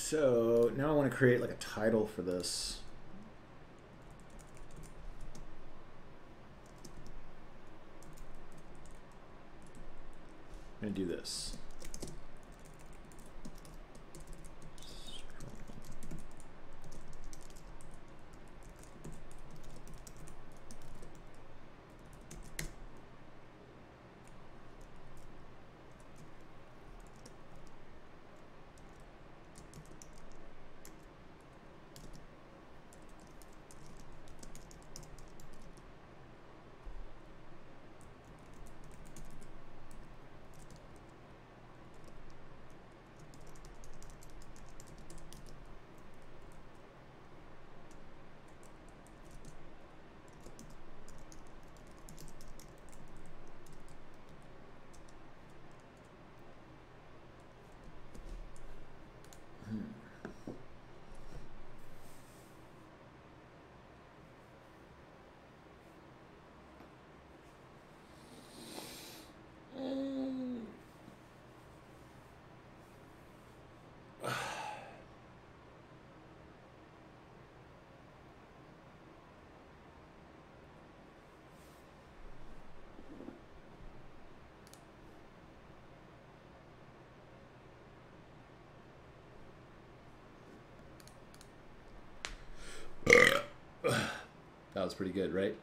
So now I want to create like a title for this. I'm going to do this. That was pretty good, right?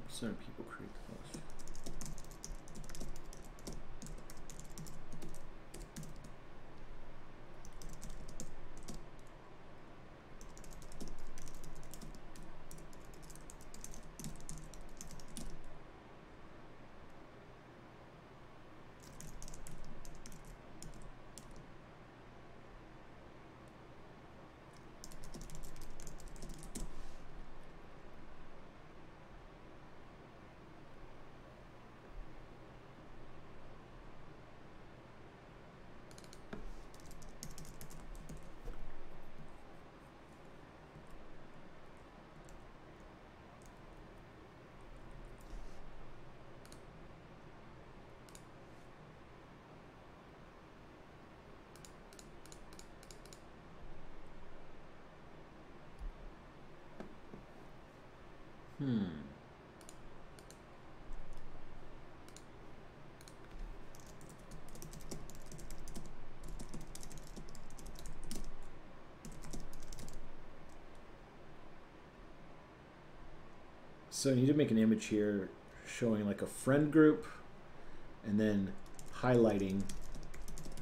Certain people create the most. So I need to make an image here showing like a friend group and then highlighting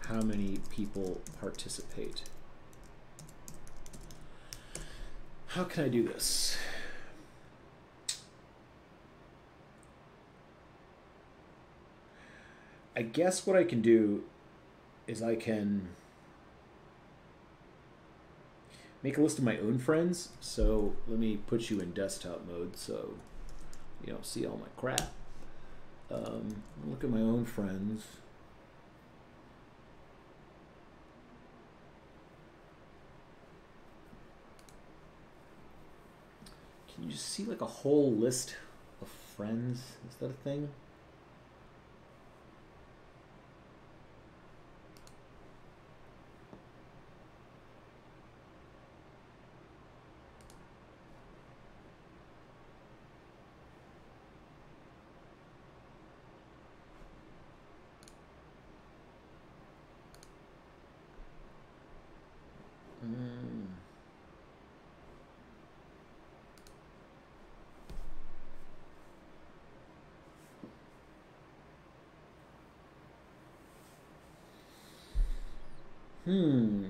how many people participate. How can I do this? I guess what I can do is I can make a list of my own friends. So let me put you in desktop mode so you don't see all my crap. Look at my own friends. Can you see like a whole list of friends? Is that a thing?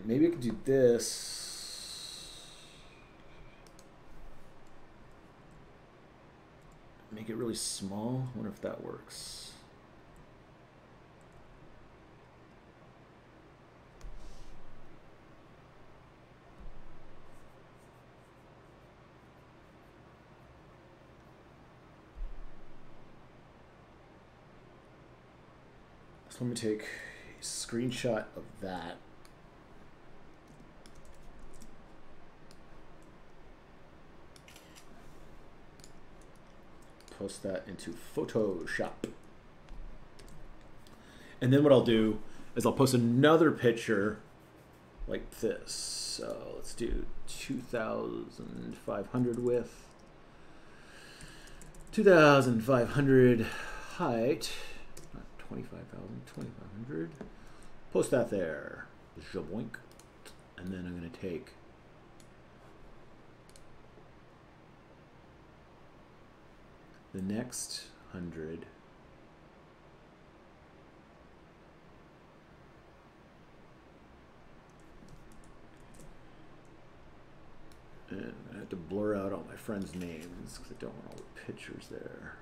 Maybe I could do this. Make it really small. I wonder if that works. So let me take a screenshot of that. Post that into Photoshop. And then what I'll do is I'll post another picture like this. So let's do 2,500 width, 2,500 height, not 25,000, 2,500. Post that there. Jaboink. And then I'm going to take the next 100. And I have to blur out all my friends' names because I don't want all the pictures there.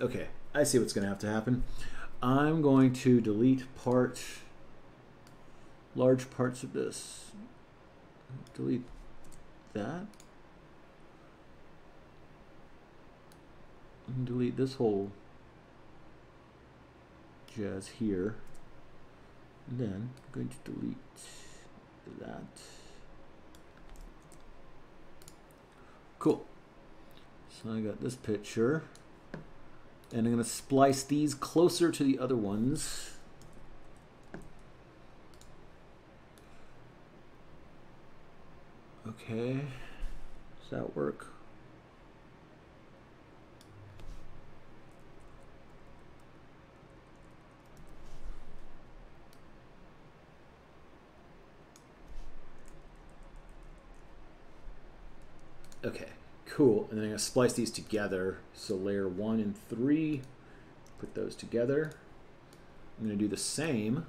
Okay, I see what's going to have to happen. I'm going to delete large parts of this. Delete that. And delete this whole jazz here. And then I'm going to delete that. Cool. So I got this picture. And I'm going to splice these closer to the other ones. Okay. Does that work? Okay. Cool, and then I'm going to splice these together. So layer 1 and 3, put those together. I'm going to do the same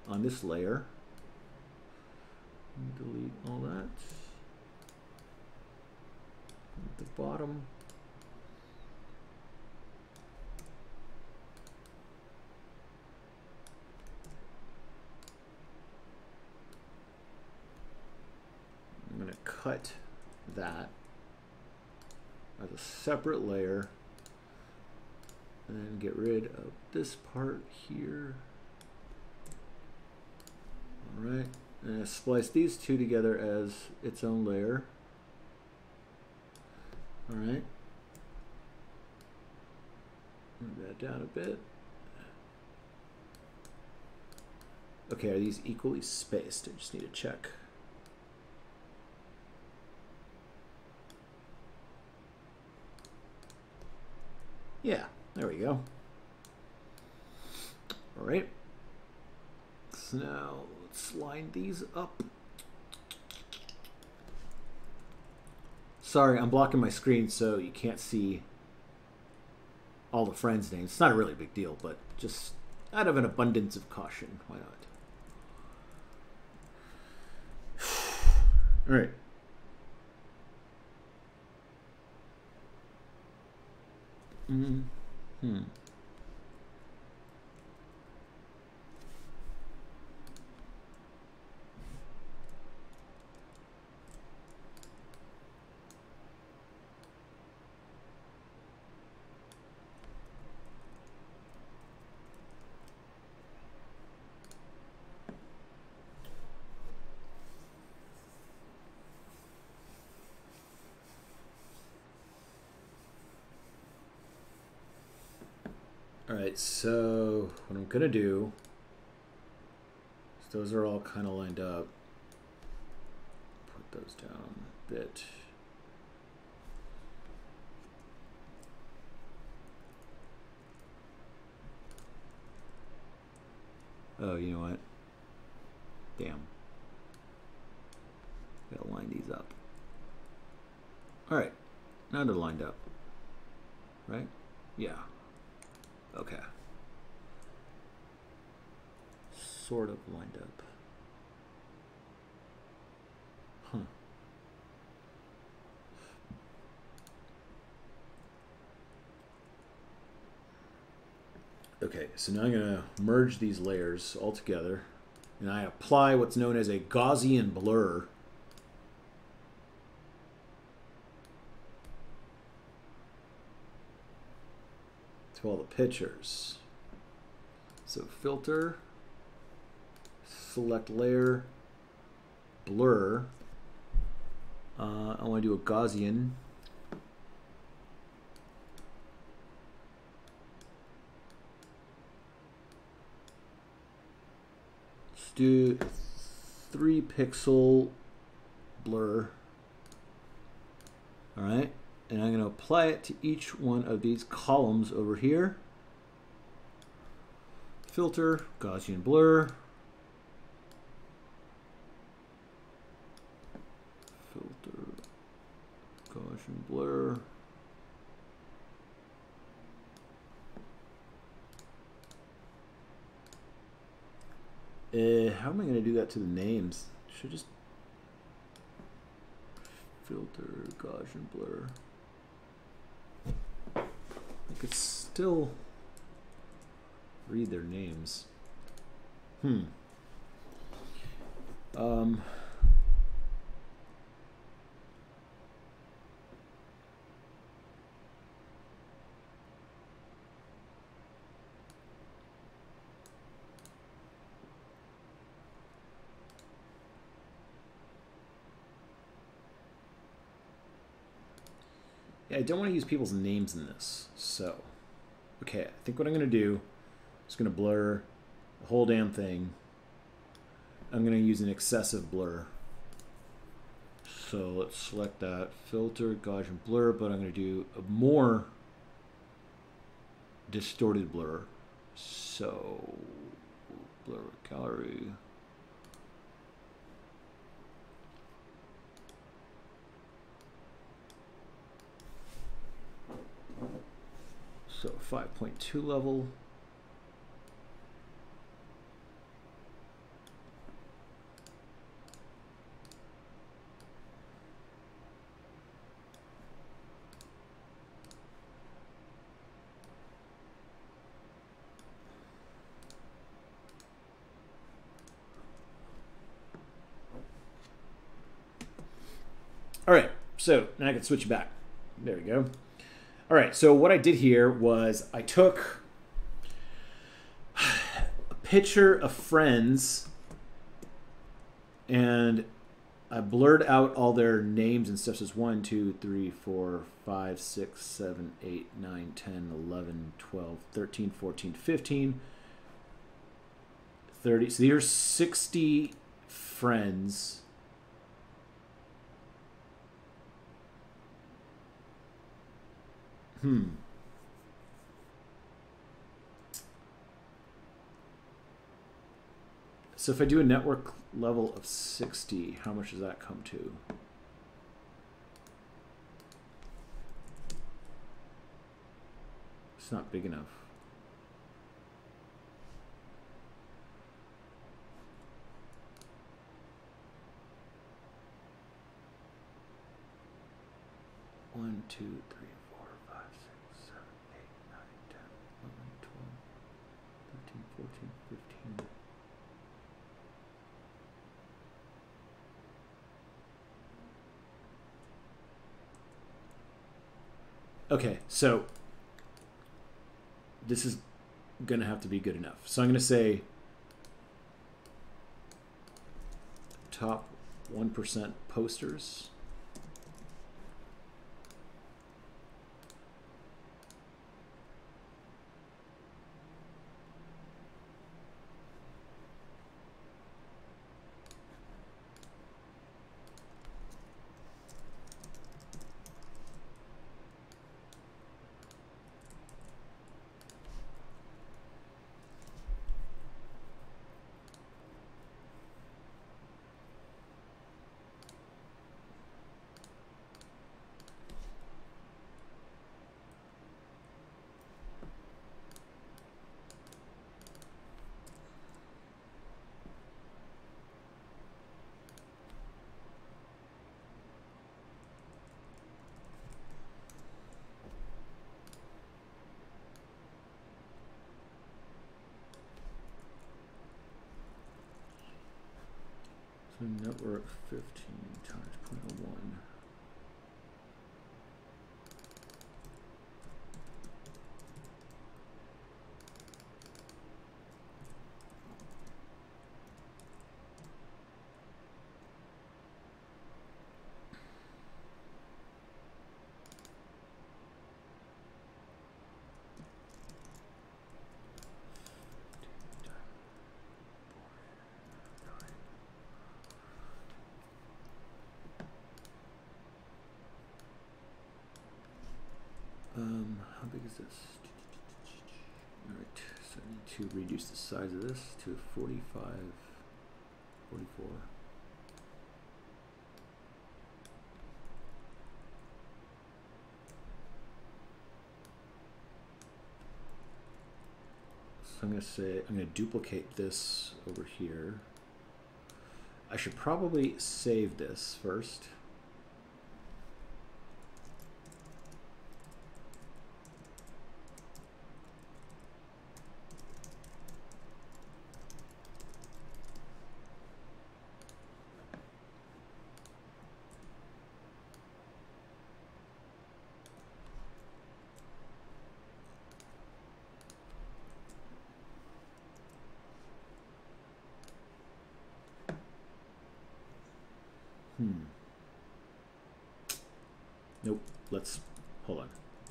on this layer. Delete all that. At the bottom. I'm going to cut that as a separate layer and then get rid of this part here. All right, and I splice these two together as its own layer. All right, move that down a bit. Okay, are these equally spaced? I just need to check. Yeah, there we go. All right. So now let's line these up. Sorry, I'm blocking my screen so you can't see all the friends' names. It's not a really big deal, but just out of an abundance of caution, why not? All right. All right, so what I'm gonna do is those are all kind of lined up. Put those down a bit. Oh, you know what? Damn. Gotta line these up. All right, now they're lined up, right? Yeah. Okay. Sort of lined up. Huh. Okay, so now I'm going to merge these layers all together, and I apply what's known as a Gaussian blur to all the pictures. So filter, select layer, blur. I want to do a Gaussian. Let's do 3 pixel blur. All right, and I'm going to apply it to each one of these columns over here. Filter, Gaussian blur. Filter, Gaussian blur. How am I going to do that to the names? Should just filter, Gaussian blur. I could still read their names. I don't want to use people's names in this. So, okay, I think what I'm going to do is going to blur the whole damn thing. I'm going to use an excessive blur. So let's select that, filter, Gaussian blur, but I'm going to do a more distorted blur. So, blur gallery. So 5.2 level. All right, so now I can switch back. There we go. All right, so what I did here was I took a picture of friends and I blurred out all their names and stuff. So it's 1, 2, 3, 4, 5, 6, 7, 8, 9, 10, 11, 12, 13, 14, 15, 30. So these are 60 friends. So if I do a network level of 60, how much does that come to? It's not big enough. One, two, three, 4, 5, 6, 7, 8, 9, 10, 11, 12, 13, 14, 15. Okay, so this is going to have to be good enough. So I'm going to say top 1% posters. So network 15 times 0.01. is this? All right, so I need to reduce the size of this to 45, 44. So I'm going to say, I'm going to duplicate this over here. I should probably save this first. Nope, let's, hold on.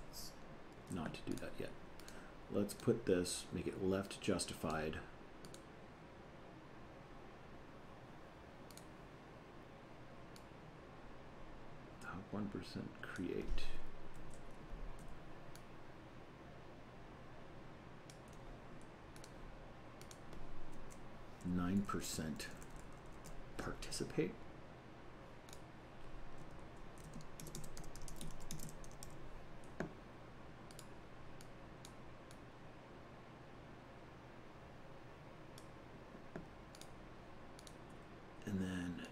Let's not do that yet. Let's put this, make it left justified. Top 1% create. %9 participate. And then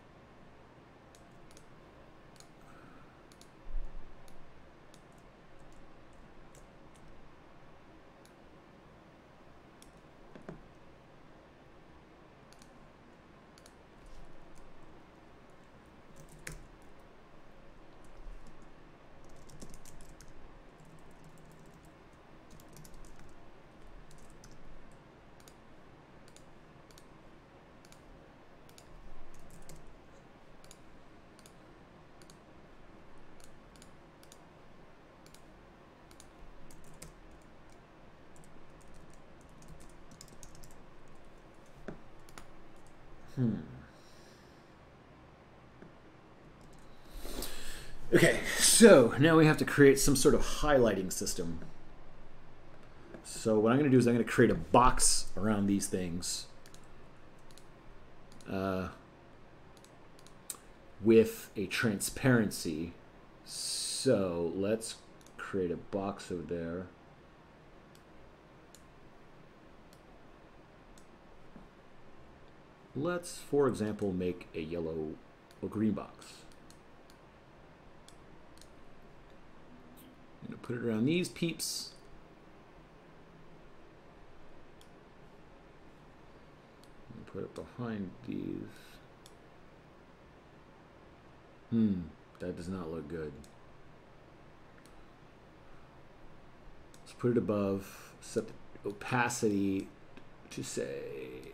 okay, so now we have to create some sort of highlighting system. So what I'm going to do is I'm going to create a box around these things with a transparency. So let's create a box over there. Let's, for example, make a yellow or green box. I'm going to put it around these peeps. And put it behind these. That does not look good. Let's put it above, set the opacity to say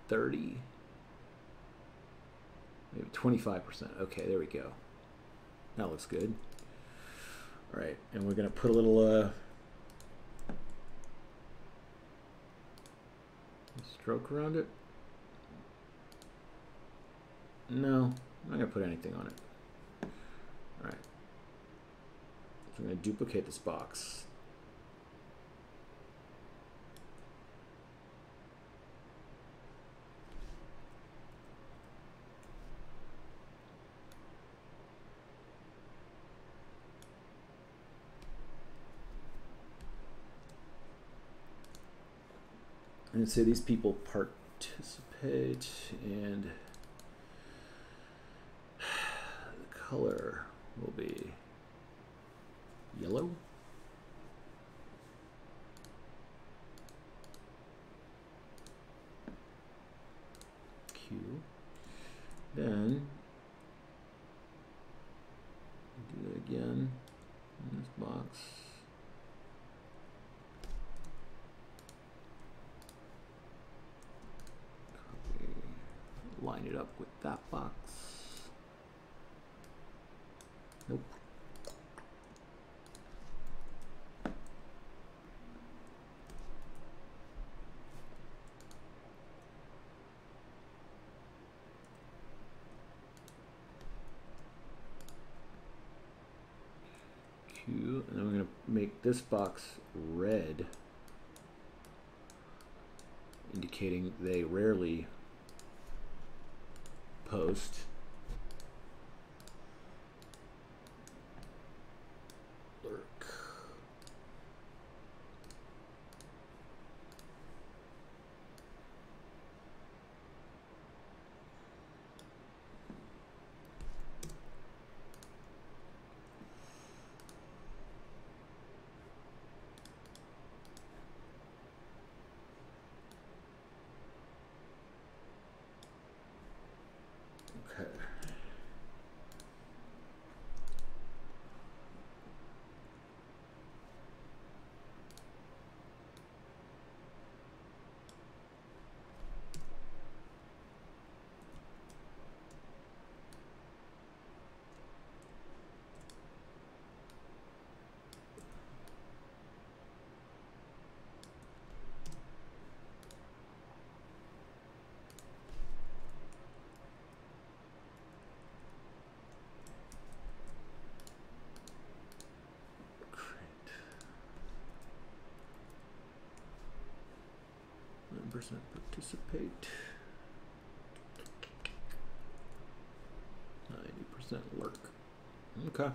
30, maybe 25%. Okay, there we go. That looks good. All right, and we're gonna put a little stroke around it. No, I'm not gonna put anything on it. All right, so I'm gonna duplicate this box. And say these people participate, and the color will be yellow. Q. Then do it again in this box. Line it up with that box. Nope. 2, and I'm going to make this box red, indicating they rarely post. Lurk. Okay. Percent participate. 90% lurk. Okay.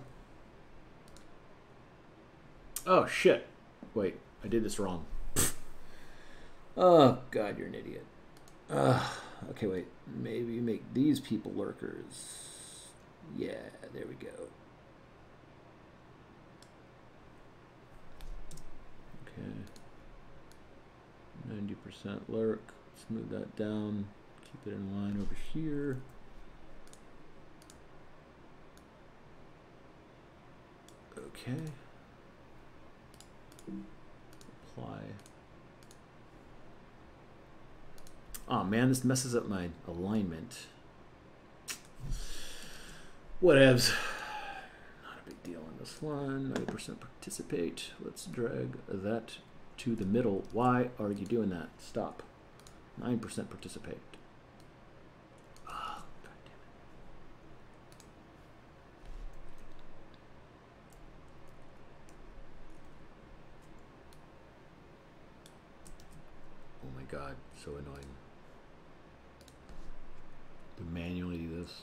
Oh shit. Wait, I did this wrong. Oh god, you're an idiot. Okay, wait. Maybe make these people lurkers. Yeah, there we go. Okay. 90% lurk. Let's move that down. Keep it in line over here. Okay. Apply. Oh man, this messes up my alignment. Whatevs. Not a big deal on this one. 90% participate. Let's drag that to the middle. Why are you doing that? Stop. 9% participate. Oh, God damn it. Oh my God, so annoying. To manually do this.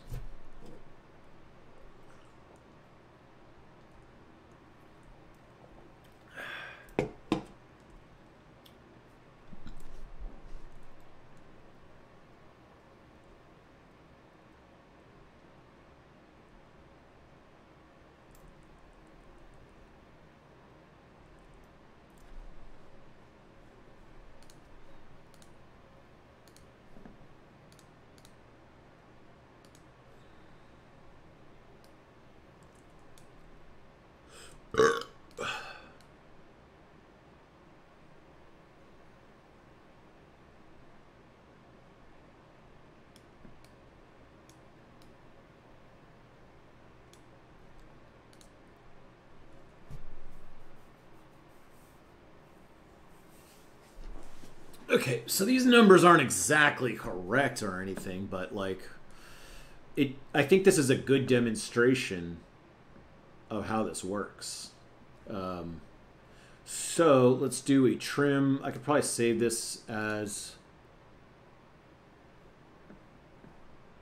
Okay, so these numbers aren't exactly correct or anything, but like I think this is a good demonstration of how this works. So let's do a trim. I could probably save this as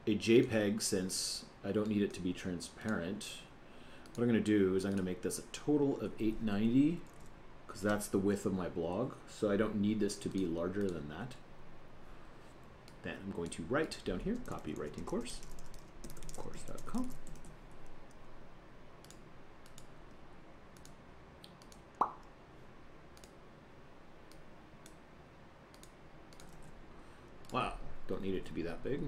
a JPEG since I don't need it to be transparent. What I'm going to do is I'm going to make this a total of 890 because that's the width of my blog. So I don't need this to be larger than that. Then I'm going to write down here, copy writing course, course.com. Wow, don't need it to be that big.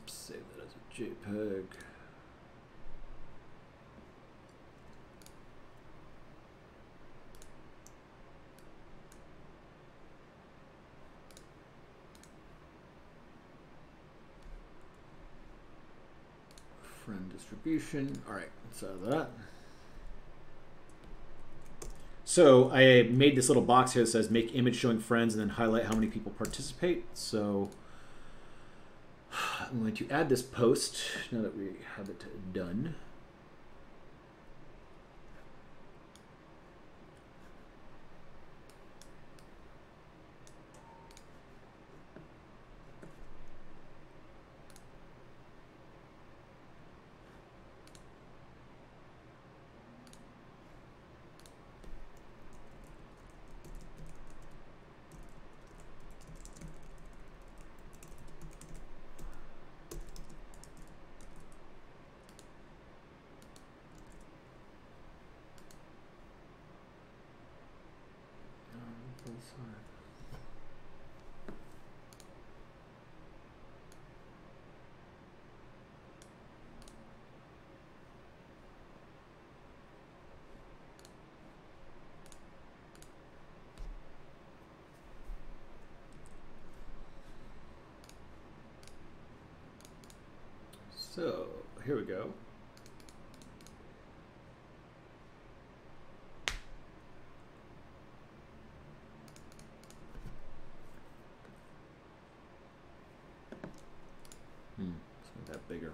Save that as a JPEG. distribution. All right, so that. So I made this little box here that says make image showing friends and then highlight how many people participate. So I'm going to add this post now that we have it done. So here we go. Let's make that bigger.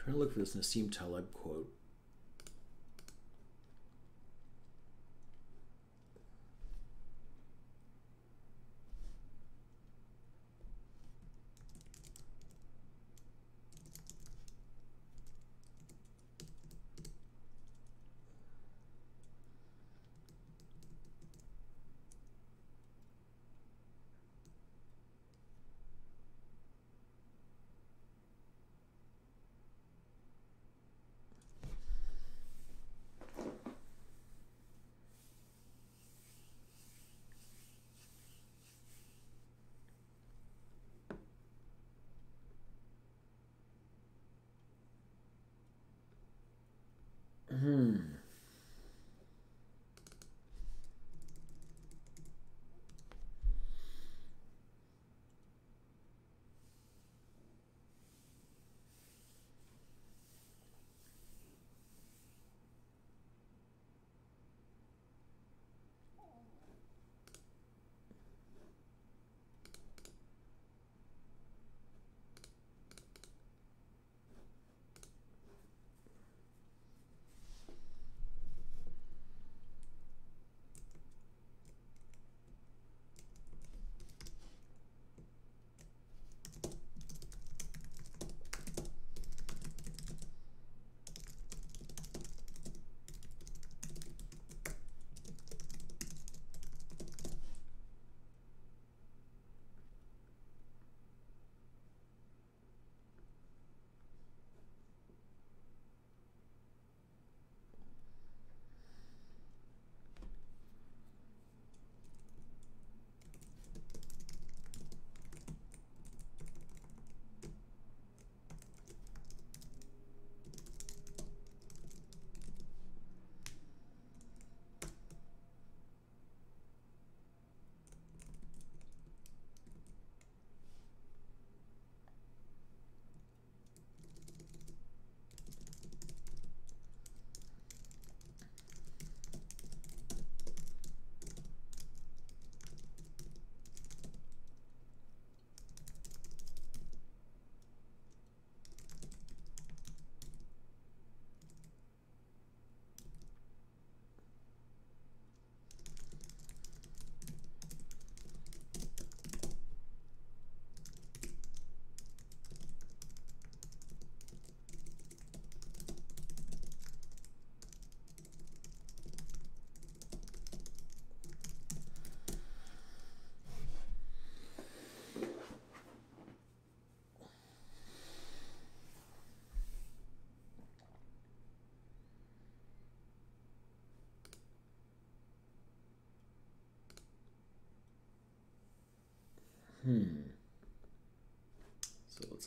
Trying to look for this Nassim Taleb quote.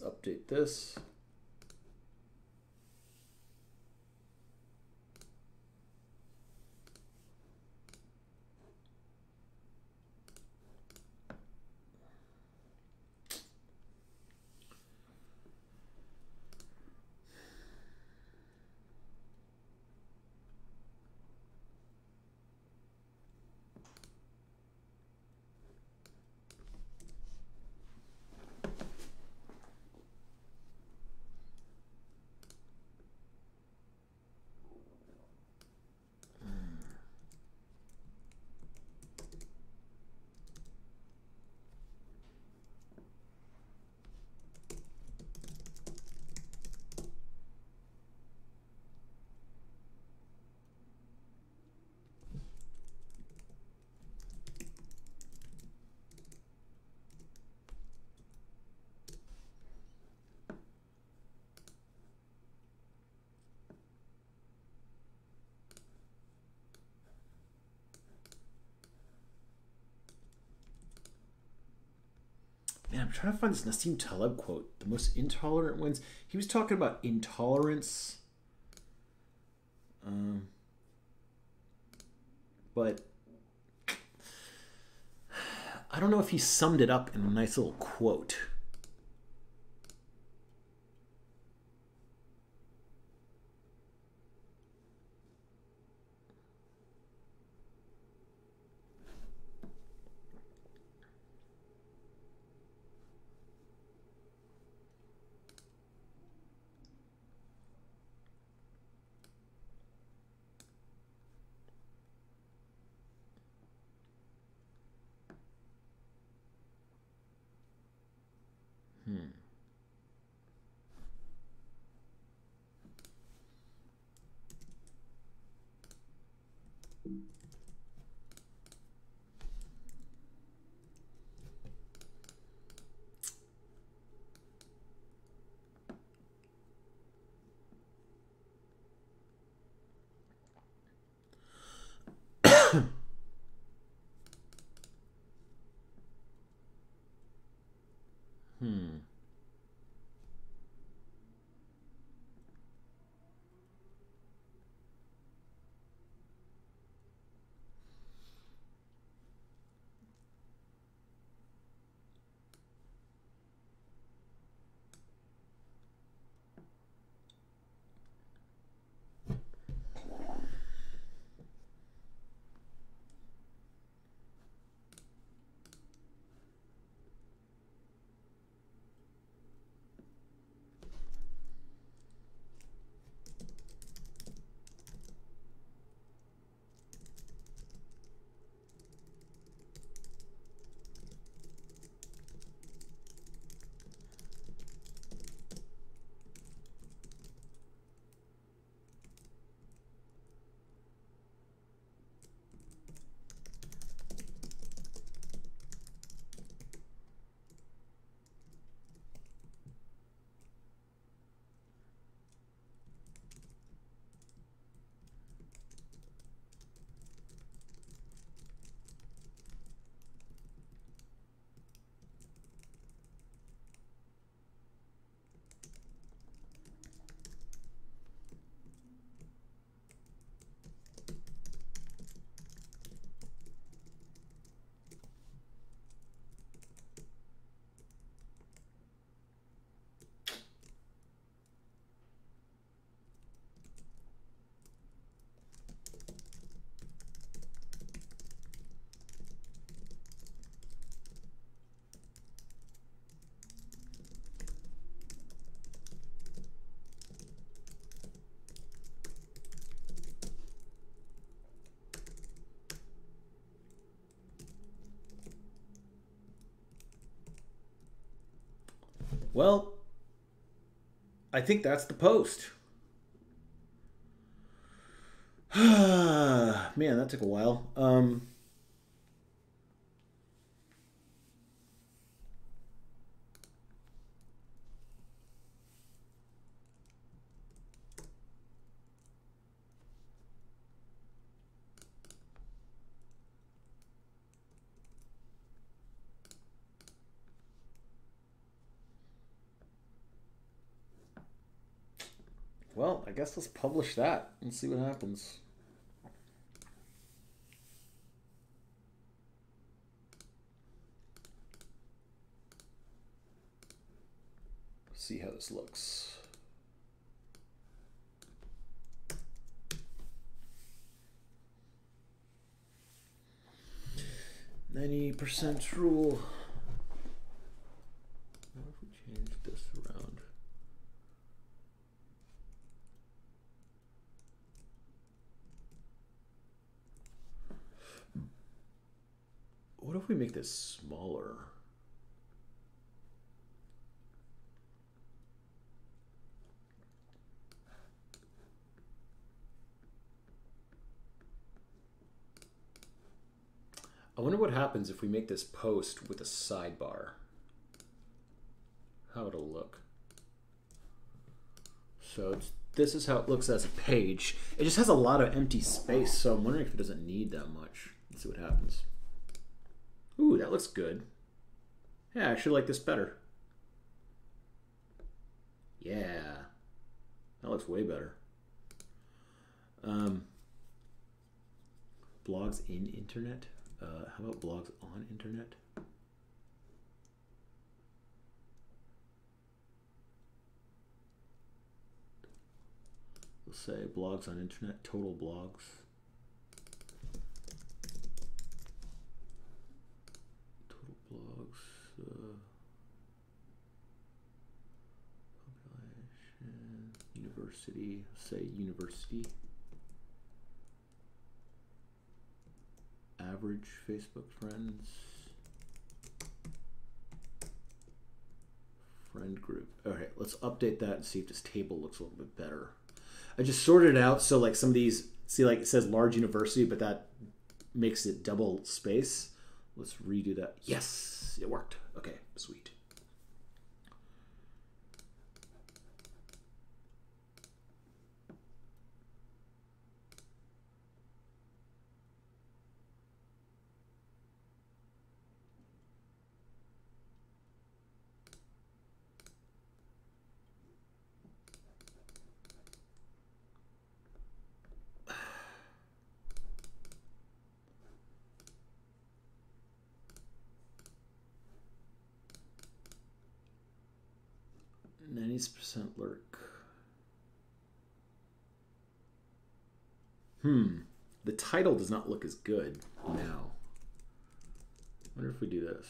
let's update this. Man, I'm trying to find this Nassim Taleb quote. The most intolerant wins. He was talking about intolerance. But I don't know if he summed it up in a nice little quote. Well, I think that's the post. Man, that took a while. Well, I guess let's publish that and see what happens. See how this looks. 90% rule. What if we change this around? What if we make this smaller? I wonder what happens if we make this post with a sidebar. How it'll look. So this is how it looks as a page. It just has a lot of empty space, so I'm wondering if it doesn't need that much. Let's see what happens. Ooh, that looks good. Yeah, I actually like this better. Yeah, that looks way better. Blogs in internet. How about blogs on internet? We'll say blogs on internet, total blogs. Total blogs. Population. University. Say university. Average Facebook friends. Friend group. All right, let's update that and see if this table looks a little bit better. I just sorted it out so like some of these, see like it says large university, but that makes it double space. Let's redo that. Yes, it worked. Okay, sweet. %, lurk. The title does not look as good now. I wonder if we do this.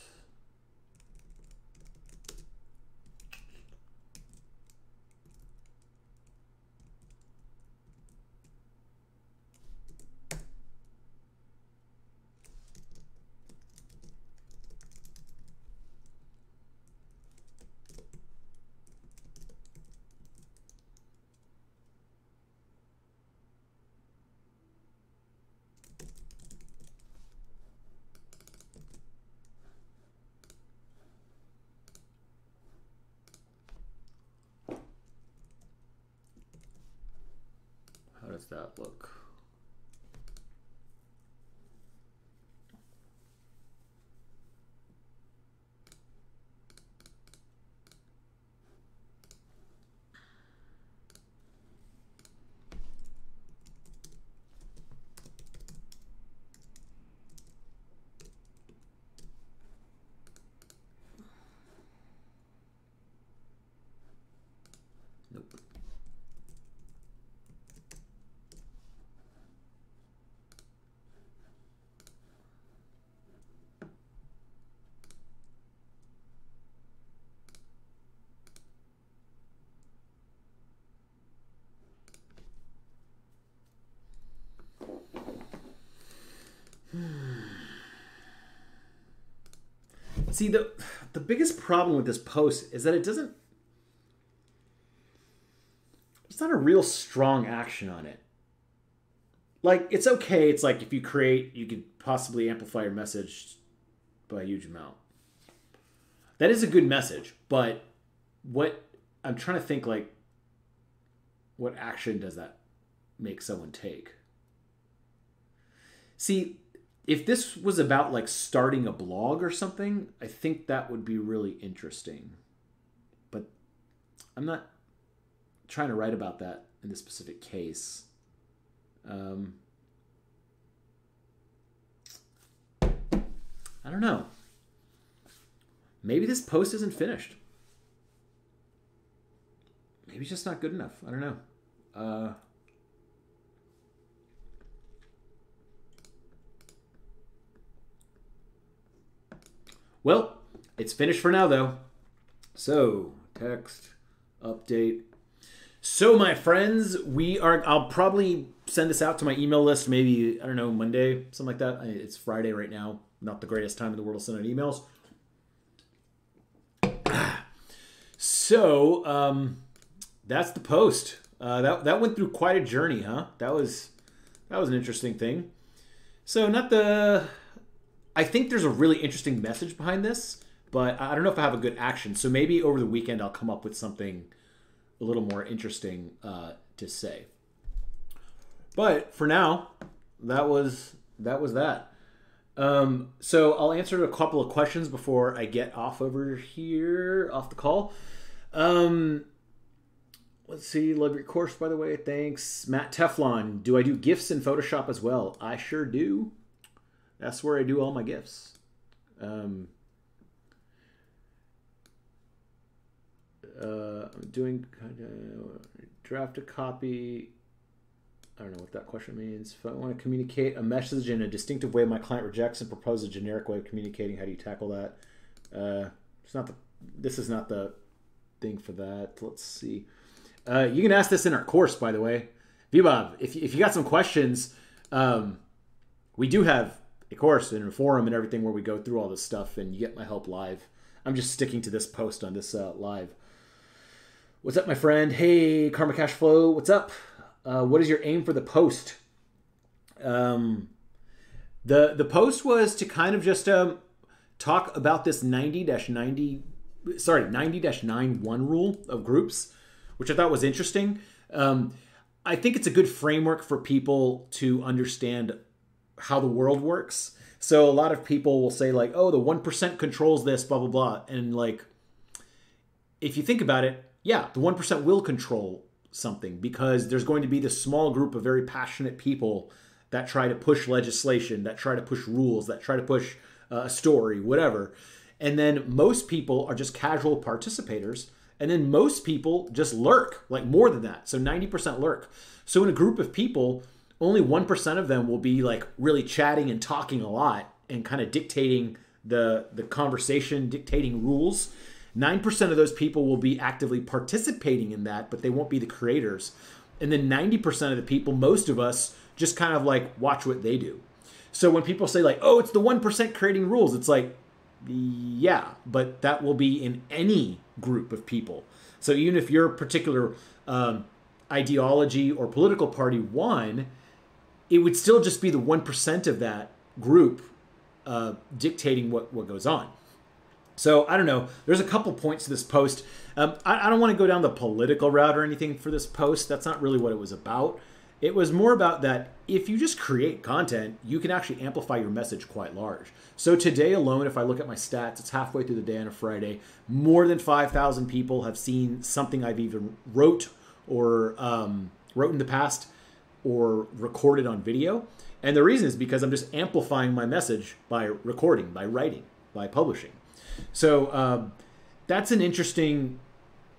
How does that look? Nope. See, the biggest problem with this post is that it doesn't, it's not a real strong action on it. Like, it's okay. It's like if you create, you could possibly amplify your message by a huge amount. That is a good message, but what I'm trying to think, like, what action does that make someone take? See, if this was about like starting a blog or something, I think that would be really interesting. But I'm not trying to write about that in this specific case. I don't know. Maybe this post isn't finished. Maybe it's just not good enough. I don't know. Well, it's finished for now, though. So, text, update. So, my friends, I'll probably send this out to my email list maybe, I don't know, Monday, something like that. It's Friday right now. Not the greatest time in the world to send out emails. So, that's the post. That went through quite a journey, huh? That was an interesting thing. So, I think there's a really interesting message behind this, but I don't know if I have a good action. So maybe over the weekend I'll come up with something a little more interesting to say. But for now, that was that. So I'll answer a couple of questions before I get off over here, off the call. Let's see. Love your course, by the way. Thanks. Matt Teflon. Do I do GIFs in Photoshop as well? I sure do. That's where I do all my GIFs. I'm doing draft a copy. I don't know what that question means. If I want to communicate a message in a distinctive way my client rejects and propose a generic way of communicating, how do you tackle that? This is not the thing for that. Let's see. You can ask this in our course, by the way. Vbob, if you got some questions, we do have a course and a forum and everything where we go through all this stuff, and you get my help live. I'm just sticking to this post on this live. What's up, my friend? Hey, Karma Cash Flow. What's up? What is your aim for the post? The post was to kind of just talk about this 90-91 rule of groups, which I thought was interesting. I think it's a good framework for people to understand how the world works. So a lot of people will say like, oh, the 1% controls this, blah, blah, blah. And like, if you think about it, yeah, the 1% will control something because there's going to be this small group of very passionate people that try to push legislation, that try to push rules, that try to push a story, whatever. And then most people are just casual participators. And then most people just lurk, like more than that. So 90% lurk. So in a group of people, only 1% of them will be like really chatting and talking a lot and kind of dictating the conversation, dictating rules. 9% of those people will be actively participating in that, but they won't be the creators. And then 90% of the people, most of us, just kind of like watch what they do. So when people say like, oh, it's the 1% creating rules, it's like, yeah, but that will be in any group of people. So even if your particular ideology or political party won, it would still just be the 1% of that group dictating what goes on. So I don't know. There's a couple points to this post. I don't want to go down the political route or anything for this post. That's not really what it was about. It was more about that if you just create content, you can actually amplify your message quite large. So today alone, if I look at my stats, it's halfway through the day on a Friday. More than 5,000 people have seen something I've even wrote or wrote in the past or recorded on video. And the reason is because I'm just amplifying my message by recording, by writing, by publishing. So that's an interesting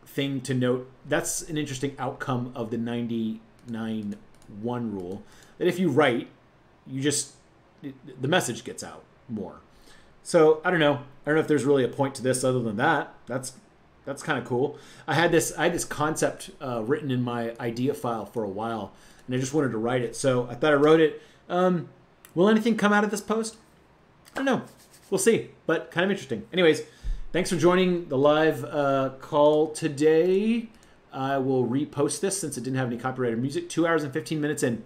thing to note. That's an interesting outcome of the 99-1 rule. That if you write, the message gets out more. So I don't know. I don't know if there's really a point to this other than that. That's kind of cool. I had this concept written in my idea file for a while, and I just wanted to write it. So I thought I wrote it. Will anything come out of this post? I don't know. We'll see, but kind of interesting. Anyways, thanks for joining the live call today. I will repost this since it didn't have any copyrighted music. 2 hours and 15 minutes in.